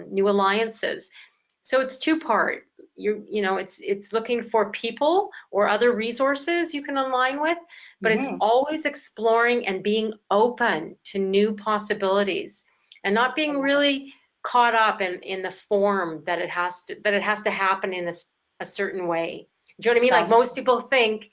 new alliances? So it's two-part. It's looking for people or other resources you can align with, but it's always exploring and being open to new possibilities and not being really caught up in the form that it has to happen in a certain way. Do you know what I mean? Like most people think,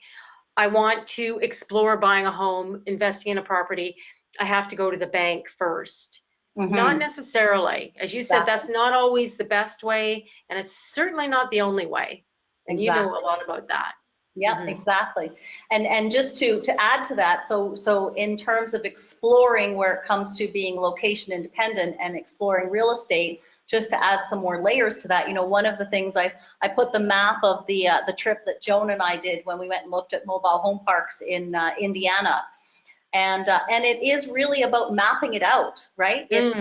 I want to explore buying a home, investing in a property, I have to go to the bank first. Not necessarily. As you said, that's not always the best way, and it's certainly not the only way. And you know a lot about that. Yeah, exactly. And just to add to that, so in terms of exploring where it comes to being location independent and exploring real estate, just to add some more layers to that, one of the things I put the map of the trip that Joan and I did when we went and looked at mobile home parks in Indiana. And it is really about mapping it out, right? There's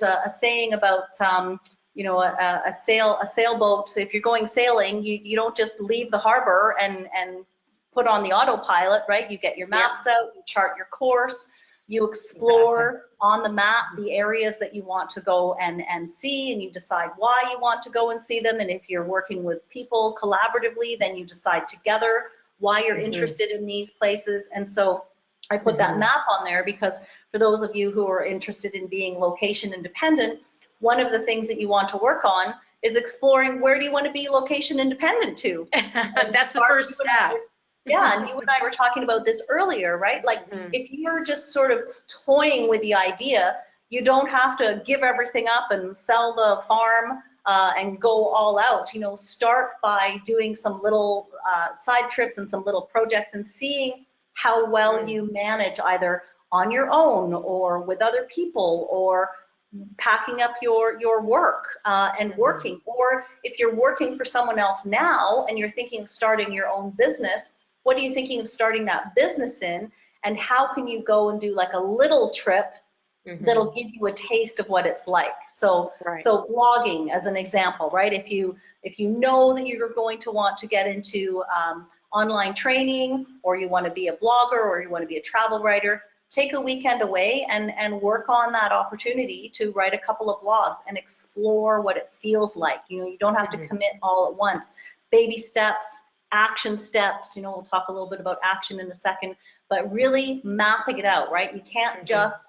a saying about a sailboat. So if you're going sailing, you don't just leave the harbor and put on the autopilot, right? You get your maps out, you chart your course, you explore on the map the areas that you want to go and see, and you decide why you want to go and see them. And if you're working with people collaboratively, then you decide together why you're interested in these places. And so I put that map on there because for those of you who are interested in being location independent, one of the things that you want to work on is exploring where do you want to be location independent to. That's the first step. Yeah, and you and I were talking about this earlier, right? Like if you're just sort of toying with the idea, you don't have to give everything up and sell the farm and go all out. Start by doing some little side trips and some little projects and seeing how well you manage either on your own or with other people or packing up your work and working. Or if you're working for someone else now and you're thinking of starting your own business, what are you thinking of starting that business in? And how can you go and do like a little trip that'll give you a taste of what it's like? So blogging as an example, right? If you know that you're going to want to get into online training, or you want to be a blogger, or you want to be a travel writer, take a weekend away and work on that opportunity to write a couple of blogs and explore what it feels like. You don't have to commit all at once. Baby steps, action steps, we'll talk a little bit about action in a second, but really mapping it out, right? You can't just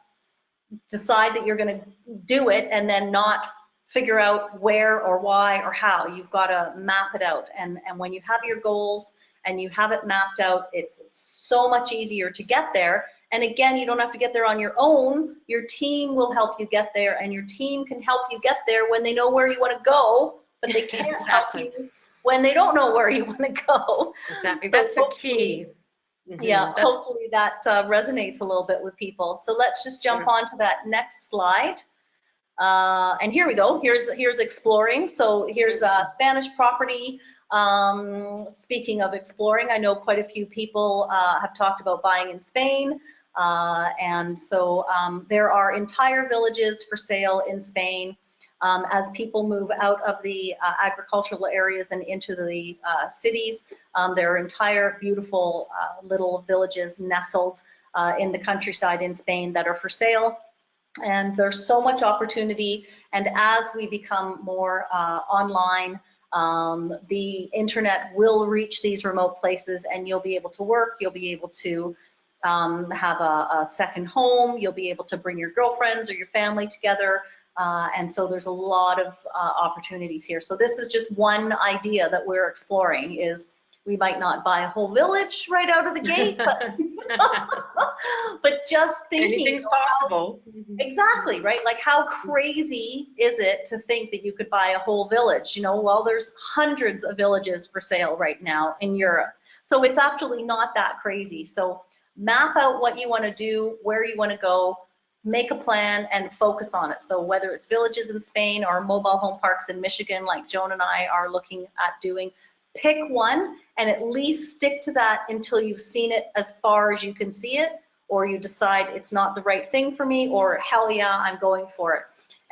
decide that you're going to do it and then not figure out where or why or how. You've got to map it out. And when you have your goals and you have it mapped out, it's so much easier to get there. And again, you don't have to get there on your own. Your team will help you get there, and your team can help you get there when they know where you want to go, but they can't help you when they don't know where you want to go. Exactly, that's the key. Yeah, hopefully that resonates a little bit with people. So let's just jump on to that next slide. And here we go. Here's exploring. So here's Spanish property. Speaking of exploring, I know quite a few people have talked about buying in Spain. And so there are entire villages for sale in Spain as people move out of the agricultural areas and into the cities. There are entire beautiful little villages nestled in the countryside in Spain that are for sale. And there's so much opportunity. And as we become more online, the internet will reach these remote places, and you'll be able to work, you'll be able to have a second home. You'll be able to bring your girlfriends or your family together. And so there's a lot of opportunities here. So this is just one idea that we're exploring is we might not buy a whole village right out of the gate, but, but just thinking. Anything's possible. Exactly, right? Like how crazy is it to think that you could buy a whole village? You know, well, there's hundreds of villages for sale right now in Europe. So it's actually not that crazy. So map out what you want to do, where you want to go, make a plan and focus on it. So whether it's villages in Spain or mobile home parks in Michigan, like Joan and I are looking at doing, pick one and at least stick to that until you've seen it as far as you can see it, or you decide it's not the right thing for me, or hell yeah, I'm going for it.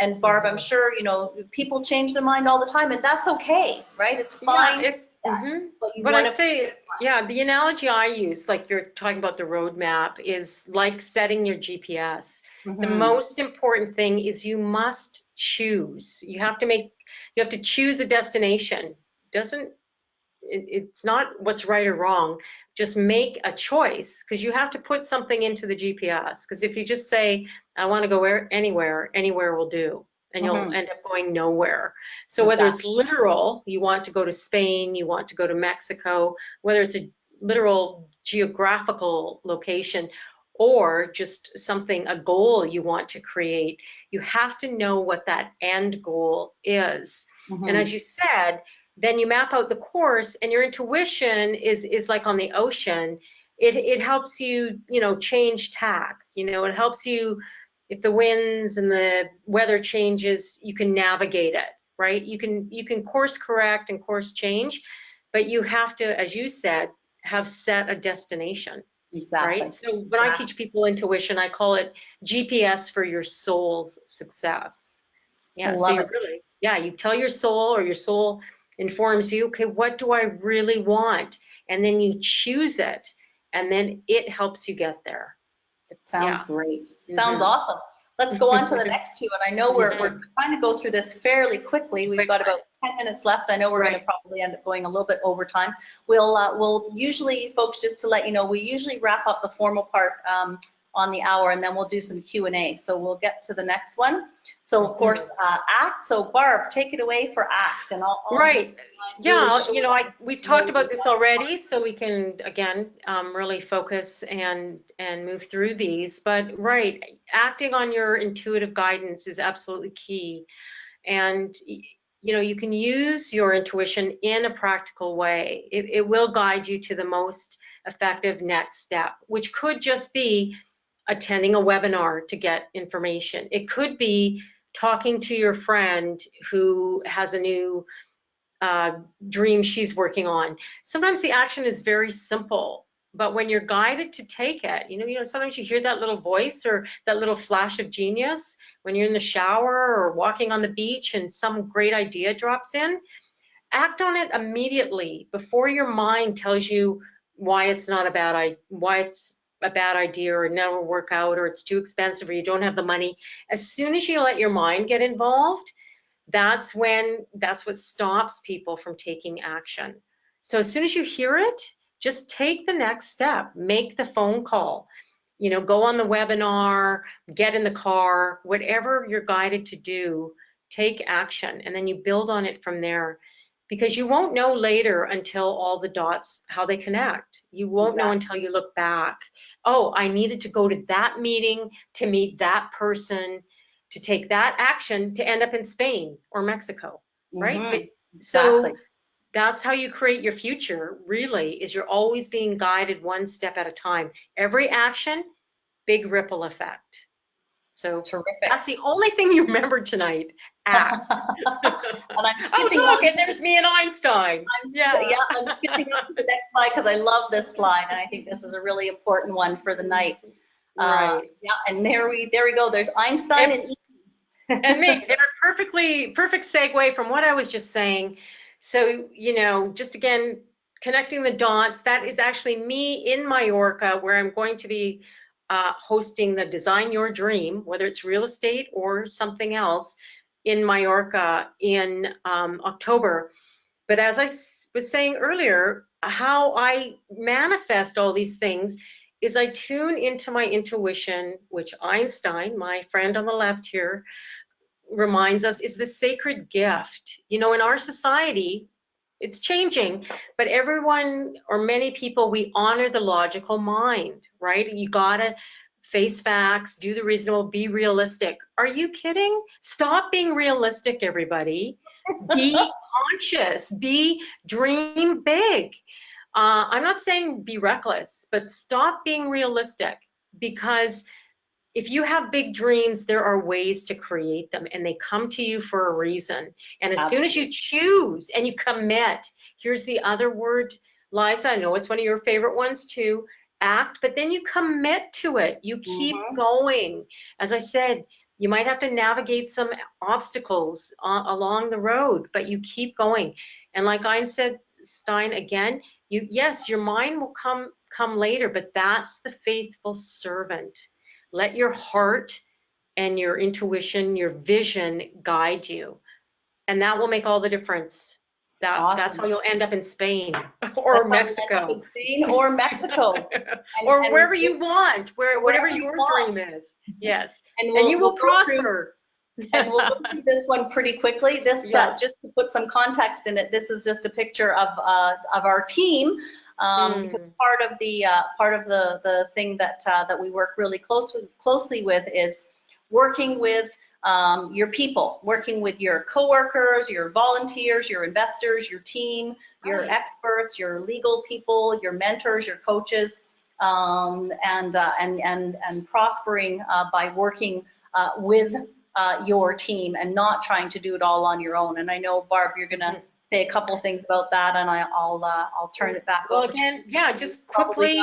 And Barb, I'm sure, you know, people change their mind all the time and that's okay, right? It's fine. Yeah, but I'd say, yeah, the analogy I use, like you're talking about the roadmap, is like setting your GPS. The most important thing is you must choose. You have to choose a destination. It's not what's right or wrong. Just make a choice, because you have to put something into the GPS. Because if you just say, I want to go anywhere will do, and you'll end up going nowhere. So whether it's literal, you want to go to Spain, you want to go to Mexico, whether it's a literal geographical location, or just something, a goal you want to create, you have to know what that end goal is. And as you said, then you map out the course, and your intuition is like on the ocean. It helps you, you know, change tack. You know, it helps you, if the winds and the weather changes, you can navigate it, right? You can course correct and course change, but you have to, as you said, have set a destination. Exactly. Right? So when I teach people intuition, I call it GPS for your soul's success. Yeah, so you really, you tell your soul, or your soul informs you, okay, what do I really want? And then you choose it, and then it helps you get there. It sounds great. Sounds awesome. Let's go on to the next two. And I know we're trying to go through this fairly quickly. We've got about 10 minutes left. I know we're going to probably end up going a little bit over time. We'll usually, folks, just to let you know, we usually wrap up the formal part on the hour, and then we'll do some Q&A. So we'll get to the next one. So of course, ACT. So Barb, take it away for ACT. And I'll yeah, you know, we've talked about this already, so we can again really focus and move through these. But acting on your intuitive guidance is absolutely key. And you know, you can use your intuition in a practical way. It will guide you to the most effective next step, which could just be attending a webinar to get information. It could be talking to your friend who has a new dream she's working on. Sometimes the action is very simple, but when you're guided to take it, you know, sometimes you hear that little voice or that little flash of genius when you're in the shower or walking on the beach and some great idea drops in. Act on it immediately before your mind tells you why it's not a bad idea, or never work out, or it's too expensive, or you don't have the money. As soon as you let your mind get involved, that's what stops people from taking action. So as soon as you hear it, just take the next step, make the phone call, you know, go on the webinar, get in the car, whatever you're guided to do, take action, and then you build on it from there. Because you won't know later until all the dots, how they connect. You won't know until you look back. Oh, I needed to go to that meeting to meet that person, to take that action to end up in Spain or Mexico, right? So that's how you create your future, really, is you're always being guided one step at a time. Every action, big ripple effect. So terrific. That's the only thing you remembered tonight. Act. And I'm skipping and there's me and Einstein. I'm skipping on to the next slide because I love this slide, and I think this is a really important one for the night. And there we go. There's Einstein and Edie. And me. They're perfect segue from what I was just saying. So, you know, just again, connecting the dots, that is actually me in Mallorca, where I'm going to be hosting the Design Your Dream, whether it's real estate or something else, in Mallorca in October. But as I was saying earlier, how I manifest all these things is I tune into my intuition, which Einstein, my friend on the left here, reminds us is the sacred gift. You know, in our society, it's changing, but everyone or many people, we honor the logical mind, right? You gotta face facts, do the reasonable, be realistic. Are you kidding? Stop being realistic, everybody. Be conscious, dream big. I'm not saying be reckless, but stop being realistic, because if you have big dreams, there are ways to create them, and they come to you for a reason. And as soon as you choose and you commit, here's the other word, Liza, I know it's one of your favorite ones too, act, but then you commit to it. You keep going. As I said, you might have to navigate some obstacles along the road, but you keep going. And like Einstein again, yes, your mind will come later, but that's the faithful servant. Let your heart and your intuition, your vision guide you. And that will make all the difference. That's how you'll end up in Spain or Mexico. In Spain or Mexico. Or wherever you want, whatever your dream is. Yes. And you will prosper. And we'll go through this one pretty quickly. This, just to put some context in it, this is just a picture of our team. Because part of the thing that we work really closely with is working with your people, working with your coworkers, your volunteers, your investors, your team, your experts, your legal people, your mentors, your coaches, and prospering by working with your team and not trying to do it all on your own. And I know, Barb, you're gonna say a couple things about that, and I'll turn it back over. Again, just quickly.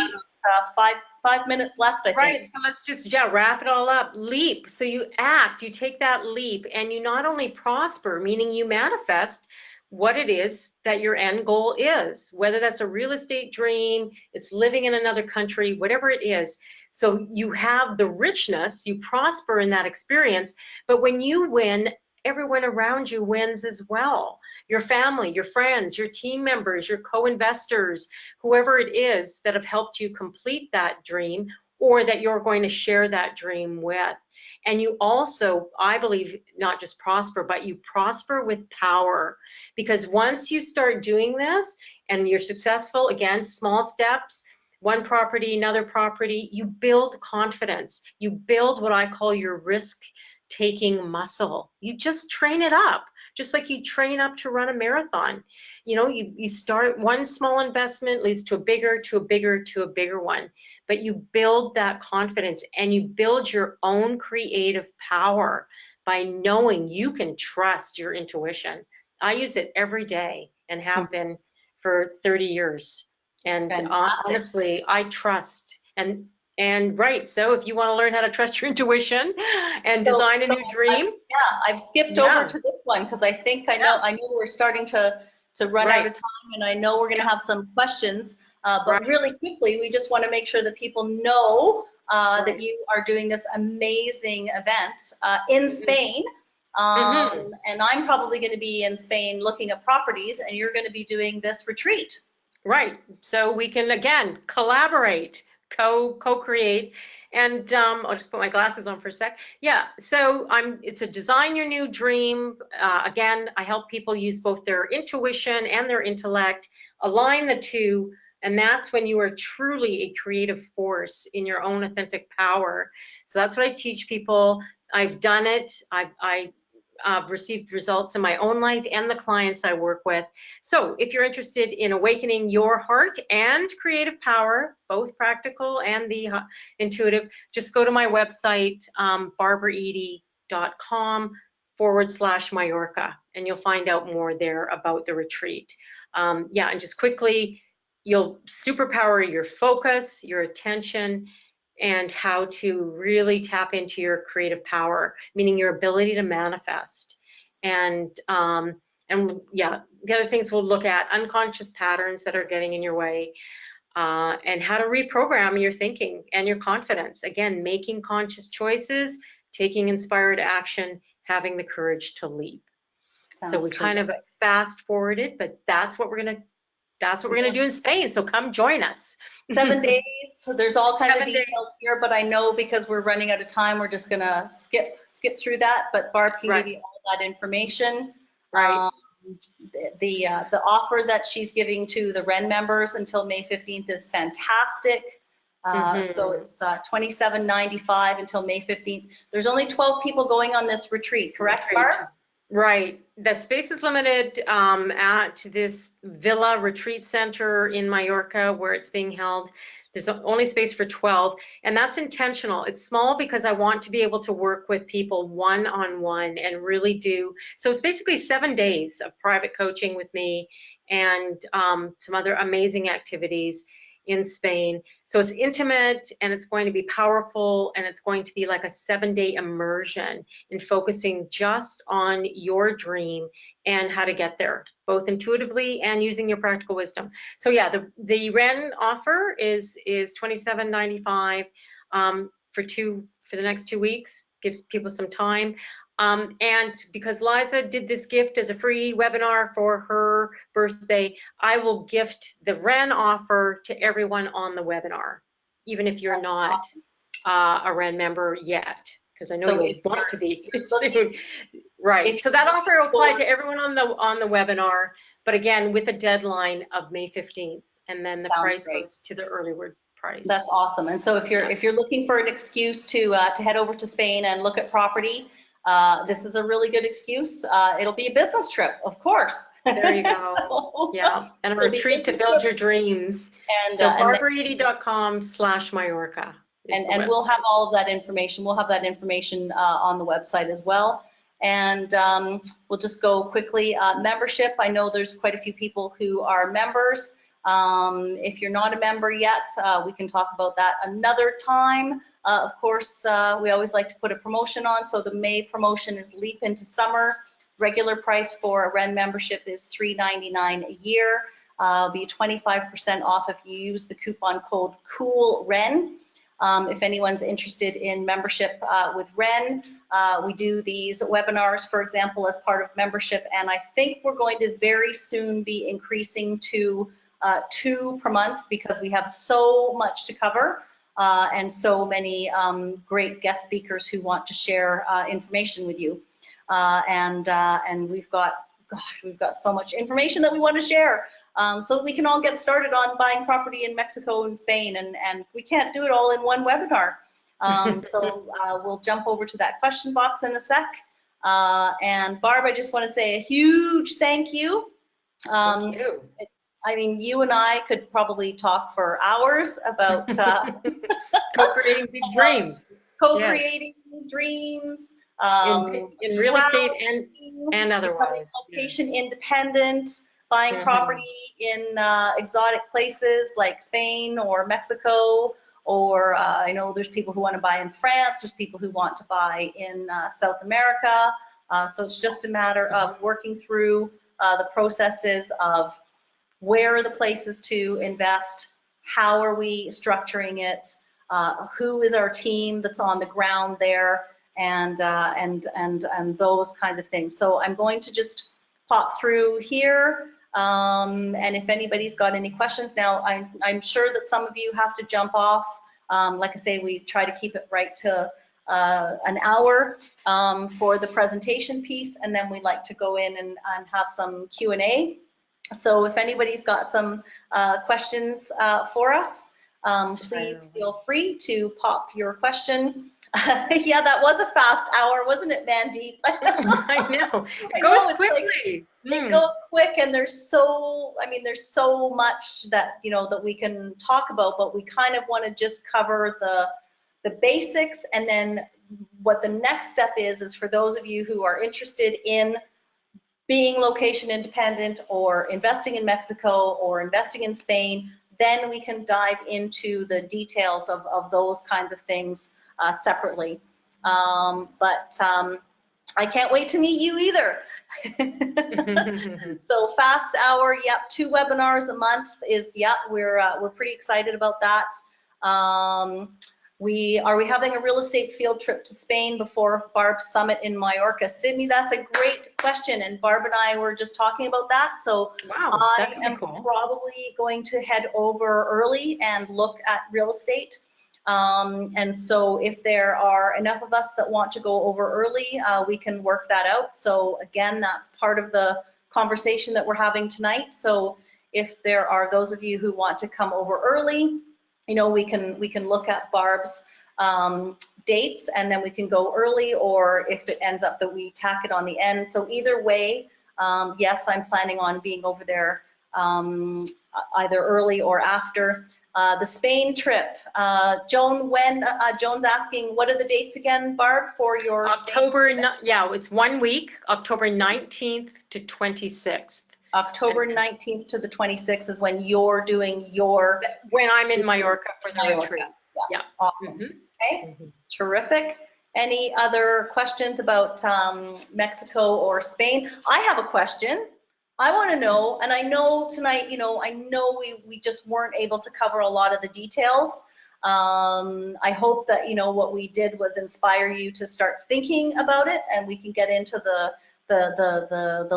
5 minutes left, I think. Right, so let's just wrap it all up. Leap. So you act, you take that leap, and you not only prosper, meaning you manifest what it is that your end goal is, whether that's a real estate dream, it's living in another country, whatever it is. So you have the richness, you prosper in that experience, but when you win, everyone around you wins as well. Your family, your friends, your team members, your co-investors, whoever it is that have helped you complete that dream or that you're going to share that dream with. And you also, I believe, not just prosper, but you prosper with power. Because once you start doing this and you're successful, again, small steps, one property, another property, you build confidence. You build what I call your risk-taking muscle. You just train it up, just like you train up to run a marathon. You know, you start one small investment leads to a bigger, to a bigger, to a bigger one. But you build that confidence and you build your own creative power by knowing you can trust your intuition. I use it every day and have been for 30 years. And honestly, I trust. And right, so if you want to learn how to trust your intuition and design a new dream. I've skipped over to this one because I think I know we're starting to run out of time, and I know we're going to have some questions. But really quickly, we just want to make sure that people know that you are doing this amazing event in Spain. And I'm probably going to be in Spain looking at properties, and you're going to be doing this retreat. Right. So we can, again, collaborate, co-create. And I'll just put my glasses on for a sec. Yeah, so it's a design your new dream. Again, I help people use both their intuition and their intellect, align the two, and that's when you are truly a creative force in your own authentic power. So that's what I teach people. I've done it. I've received results in my own life and the clients I work with. So if you're interested in awakening your heart and creative power, both practical and the intuitive, just go to my website, barbaraedie.com/Mallorca, and you'll find out more there about the retreat. And just quickly, you'll superpower your focus, your attention, and how to really tap into your creative power, meaning your ability to manifest. And the other things we'll look at, unconscious patterns that are getting in your way, and how to reprogram your thinking and your confidence. Again, making conscious choices, taking inspired action, having the courage to leap. So we kind of fast forwarded, but that's what we're gonna do in Spain. So come join us. 7 days. So there's all kinds of 7 days. details here, but I know because we're running out of time, we're just gonna skip through that. But Barb can give you all that information. Right. The offer that she's giving to the WREN members until May 15th is fantastic. So it's $27.95 until May 15th. There's only 12 people going on this retreat, correct, Barb? Right. The space is limited at this Villa Retreat Center in Mallorca where it's being held. There's only space for 12, and that's intentional. It's small because I want to be able to work with people one-on-one and really do. So it's basically 7 days of private coaching with me and some other amazing activities in Spain. So it's intimate and it's going to be powerful and it's going to be like a 7-day immersion in focusing just on your dream and how to get there, both intuitively and using your practical wisdom. So yeah, the WREN offer is $27.95 for the next 2 weeks, gives people some time. And because Liza did this gift as a free webinar for her birthday, I will gift the WREN offer to everyone on the webinar, even if you're not a WREN member yet, because I know you'll want to be soon. Right. So that offer will apply to everyone on the webinar, but again, with a deadline of May 15th, and then the price goes to the early bird price. That's awesome. And so if you're looking for an excuse to head over to Spain and look at property, this is a really good excuse. It'll be a business trip, of course. There you go. So, yeah, and a retreat to build your dreams. And so BarbaraEdie.com/Mallorca. And we'll have all of that information. We'll have that information on the website as well. And we'll just go quickly. Membership, I know there's quite a few people who are members. If you're not a member yet, we can talk about that another time. Of course, we always like to put a promotion on. So the May promotion is Leap into Summer. Regular price for a WREN membership is $3.99 a year. It'll be 25% off if you use the coupon code COOLWREN. If anyone's interested in membership with WREN, we do these webinars, for example, as part of membership. And I think we're going to very soon be increasing to 2 per month because we have so much to cover. And so many great guest speakers who want to share information with you. And we've got so much information that we want to share so we can all get started on buying property in Mexico and Spain. And we can't do it all in one webinar. So we'll jump over to that question box in a sec. And Barb, I just want to say a huge thank you. Thank you. I mean, you and I could probably talk for hours about co-creating big dreams. Co-creating dreams. In real estate and otherwise. Location independent, buying property in exotic places like Spain or Mexico, or I know there's people who want to buy in France, there's people who want to buy in South America. So it's just a matter of working through the processes of where are the places to invest, how are we structuring it, who is our team that's on the ground there, and those kinds of things. So I'm going to just pop through here, and if anybody's got any questions now, I'm sure that some of you have to jump off. Like I say, we try to keep it right to an hour for the presentation piece, and then we like to go in and have some Q&A. So if anybody's got some questions for us, please feel free to pop your question. Yeah, that was a fast hour, wasn't it, Mandeep? I know. It goes quickly. It goes quick, and there's so much that that we can talk about, but we kind of want to just cover the basics, and then what the next step is for those of you who are interested in being location independent or investing in Mexico or investing in Spain, then we can dive into the details of those kinds of things separately. But I can't wait to meet you either. So fast hour, yep, 2 webinars a month is, yep, we're pretty excited about that. Are we having a real estate field trip to Spain before Barb's summit in Mallorca? Sydney, that's a great question, and Barb and I were just talking about that. So Wow, I am probably going to head over early and look at real estate. And so if there are enough of us that want to go over early, we can work that out. So again, that's part of the conversation that we're having tonight. So if there are those of you who want to come over early, you know, we can look at Barb's dates, and then we can go early, or if it ends up that we tack it on the end. So either way, yes, I'm planning on being over there either early or after. The Spain trip, Joan, Joan's asking, what are the dates again, Barb, for your October? Yeah, it's 1 week, October 19th to 26th. October 19th to the 26th is when you're doing your... When I'm in Mallorca for the retreat. Yeah, awesome. Okay, terrific. Any other questions about Mexico or Spain? I have a question. I want to know, and I know tonight, you know, I know we just weren't able to cover a lot of the details. I hope that, you know, what we did was inspire you to start thinking about it, and we can get into the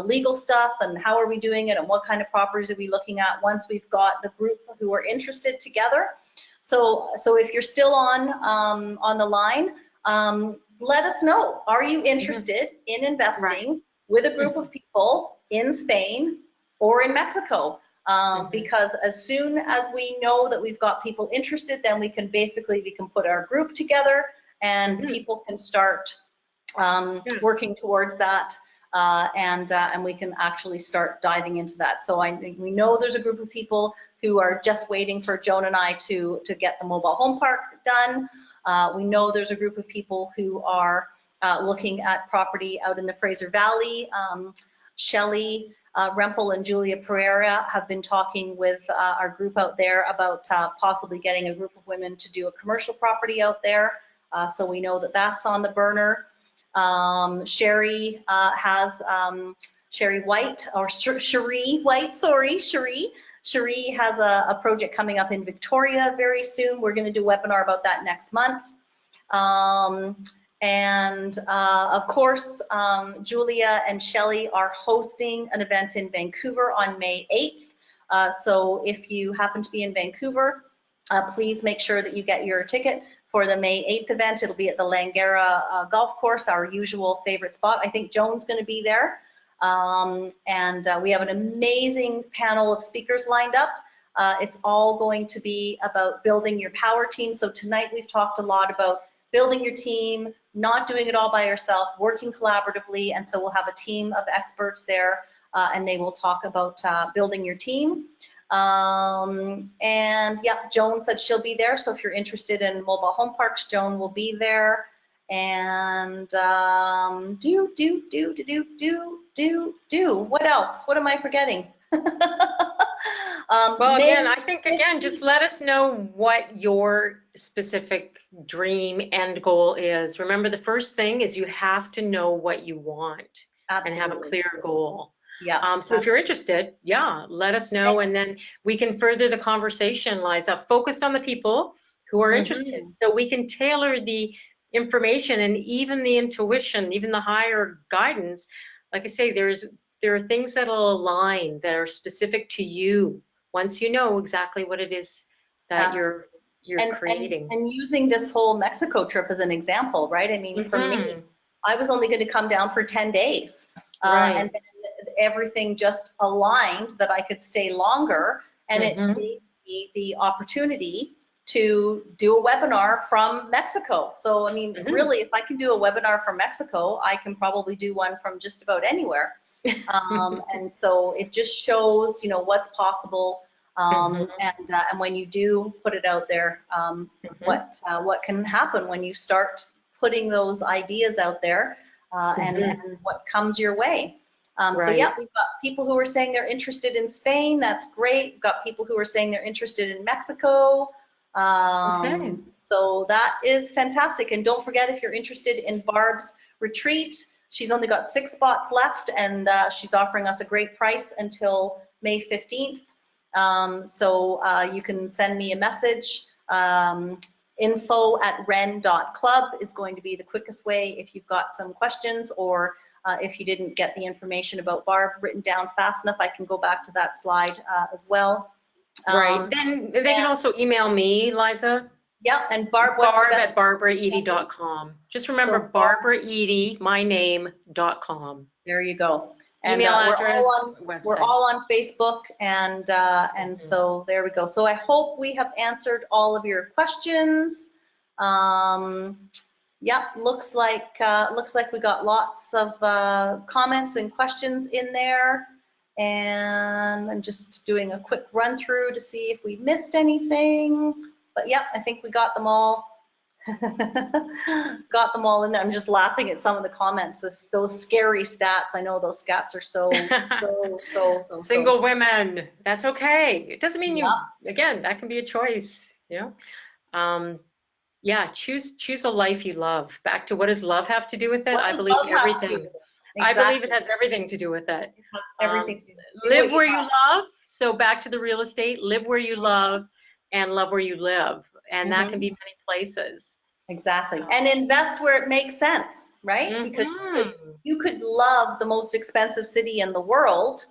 legal stuff and how are we doing it and what kind of properties are we looking at once we've got the group who are interested together. So if you're still on the line, let us know. Are you interested in investing with a group of people in Spain or in Mexico? Because as soon as we know that we've got people interested, then we can put our group together, and people can start working towards that. And we can actually start diving into that. So we know there's a group of people who are just waiting for Joan and I to get the mobile home park done. We know there's a group of people who are looking at property out in the Fraser Valley. Shelley Rempel and Julia Pereira have been talking with our group out there about possibly getting a group of women to do a commercial property out there. So we know that that's on the burner. Sherry has Sherry White, or Cherie White, sorry, Cherie. Cherie has a project coming up in Victoria very soon. We're going to do a webinar about that next month. And of course, Julia and Shelley are hosting an event in Vancouver on May 8th. So if you happen to be in Vancouver, please make sure that you get your ticket for the May 8th event. It'll be at the Langara Golf Course, our usual favorite spot. I think Joan's going to be there. And we have an amazing panel of speakers lined up. It's all going to be about building your power team. So tonight we've talked a lot about building your team, not doing it all by yourself, working collaboratively. And so we'll have a team of experts there, and they will talk about building your team. And yeah, Joan said she'll be there. So if you're interested in mobile home parks, Joan will be there. And what else? What am I forgetting? Well, again, I think, again, just let us know what your specific dream end goal is. Remember, the first thing is you have to know what you want. Absolutely. And have a clear goal. Yeah. So if you're interested, yeah, let us know, and then we can further the conversation, Liza, focused on the people who are interested. So we can tailor the information and even the intuition, even the higher guidance. Like I say, there are things that will align, that are specific to you once you know exactly what it is that you're creating. And using this whole Mexico trip as an example, right? I mean, for me, I was only going to come down for 10 days. And then everything just aligned that I could stay longer, and it gave me the opportunity to do a webinar from Mexico. So, I mean, really, if I can do a webinar from Mexico, I can probably do one from just about anywhere. And so it just shows, you know, what's possible. And when you do put it out there, what can happen when you start putting those ideas out there, and what comes your way. So yeah, we've got people who are saying they're interested in Spain. That's great. We've got people who are saying they're interested in Mexico. So that is fantastic. And don't forget, if you're interested in Barb's retreat, she's only got 6 spots left, and she's offering us a great price until May 15th. So you can send me a message info@wren.club is going to be the quickest way if you've got some questions, or if you didn't get the information about Barb written down fast enough, I can go back to that slide as well. Right. Then they can also email me, Liza. Yeah, and Barb, what's Barb at barbaraedie.com. Just remember, So, Barbara Edie, my name.com. There you go. And Email address, website. we're all on Facebook, and so there we go. So I hope we have answered all of your questions. Yeah, looks like we got lots of comments and questions in there. And I'm just doing a quick run through to see if we missed anything. But yeah, I think we got them all. Got them all in there. I'm just laughing at some of the comments. Those scary stats. I know those stats are so Single women. That's okay. It doesn't mean again, that can be a choice. Yeah, choose a life you love. Back to, what does love have to do with it? I believe everything. Exactly. I believe it has everything to do with it. Everything to do with it. Live where you love. So back to the real estate, live where you love and love where you live. And that can be many places. Exactly. And invest where it makes sense, right? Because you could love the most expensive city in the world,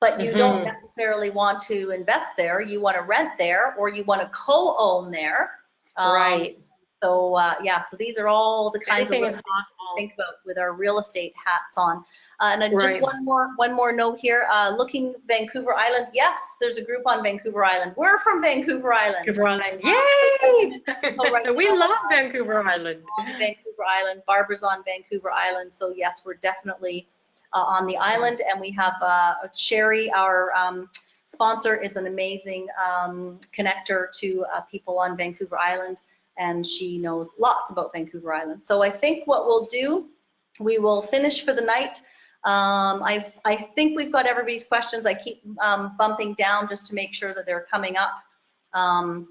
but you don't necessarily want to invest there. You want to rent there, or you want to co-own there. Right. So yeah, so these are all the kinds of things to possible. think about with our real estate hats on. And just one more note here. Looking Vancouver Island. Yes, there's a group on Vancouver Island. We're from Vancouver Island. Vancouver Island. Yay! Right, we love Vancouver Island. On Vancouver Island. Barbara's on Vancouver Island. So yes, we're definitely on the island. And we have Sherry, our sponsor, is an amazing connector to people on Vancouver Island. And she knows lots about Vancouver Island. So I think what we'll do, we will finish for the night. I think we've got everybody's questions. I keep bumping down just to make sure that they're coming up. And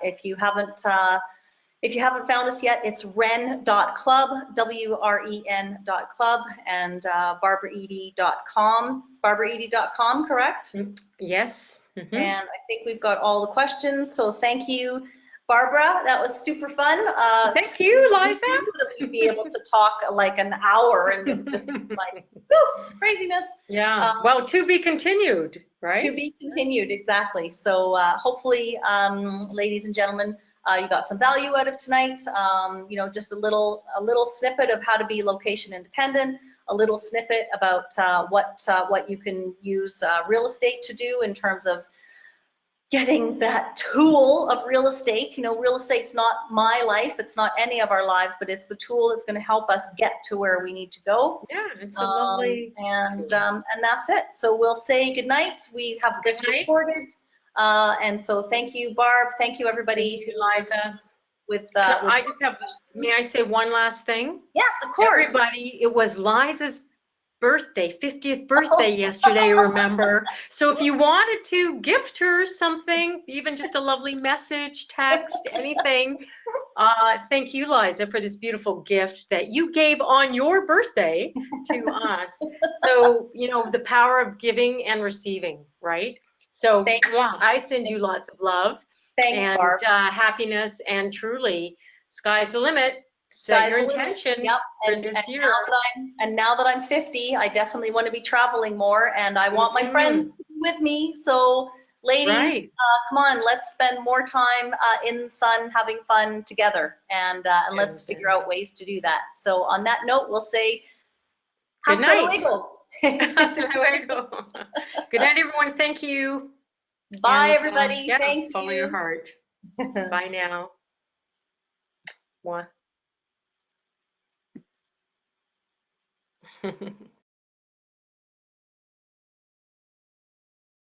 if you haven't found us yet, it's wren.club, WREN.club, and barbaraedie.com. barbaraedie.com, correct? Yes. And I think we've got all the questions. So thank you, Barbara. That was super fun. Thank you, Liza. That we'd be able to talk like an hour and just like, woo, craziness. Yeah. Well, to be continued, right? To be continued, exactly. So hopefully, ladies and gentlemen, you got some value out of tonight. You know, just a little snippet of how to be location independent. A little snippet about what you can use real estate to do in terms of getting that tool of real estate. You know, real estate's not my life, it's not any of our lives, but it's the tool that's going to help us get to where we need to go. Yeah, it's a lovely. And that's it. So we'll say good night. We have this recorded. And so thank you, Barb. Thank you, everybody. Thank you, Liza. I just have, may I say one last thing? Yes, of course. Everybody, it was Liza's birthday, 50th birthday yesterday, remember? So if you wanted to gift her something, even just a lovely message, text, anything, thank you, Liza, for this beautiful gift that you gave on your birthday to us. So, you know, the power of giving and receiving, right? So I send you lots of love. Thanks, and Barb. Happiness, and truly, sky's the limit. Set your intention for this year. Now that I'm 50, I definitely want to be traveling more, and I want my friends to be with me. So, ladies, come on, let's spend more time in the sun having fun together, and let's figure out ways to do that. So, on that note, we'll say, good night. Hasta luego. Good night, everyone. Thank you. Bye, everybody. Thank you. Follow your heart. Bye now. One.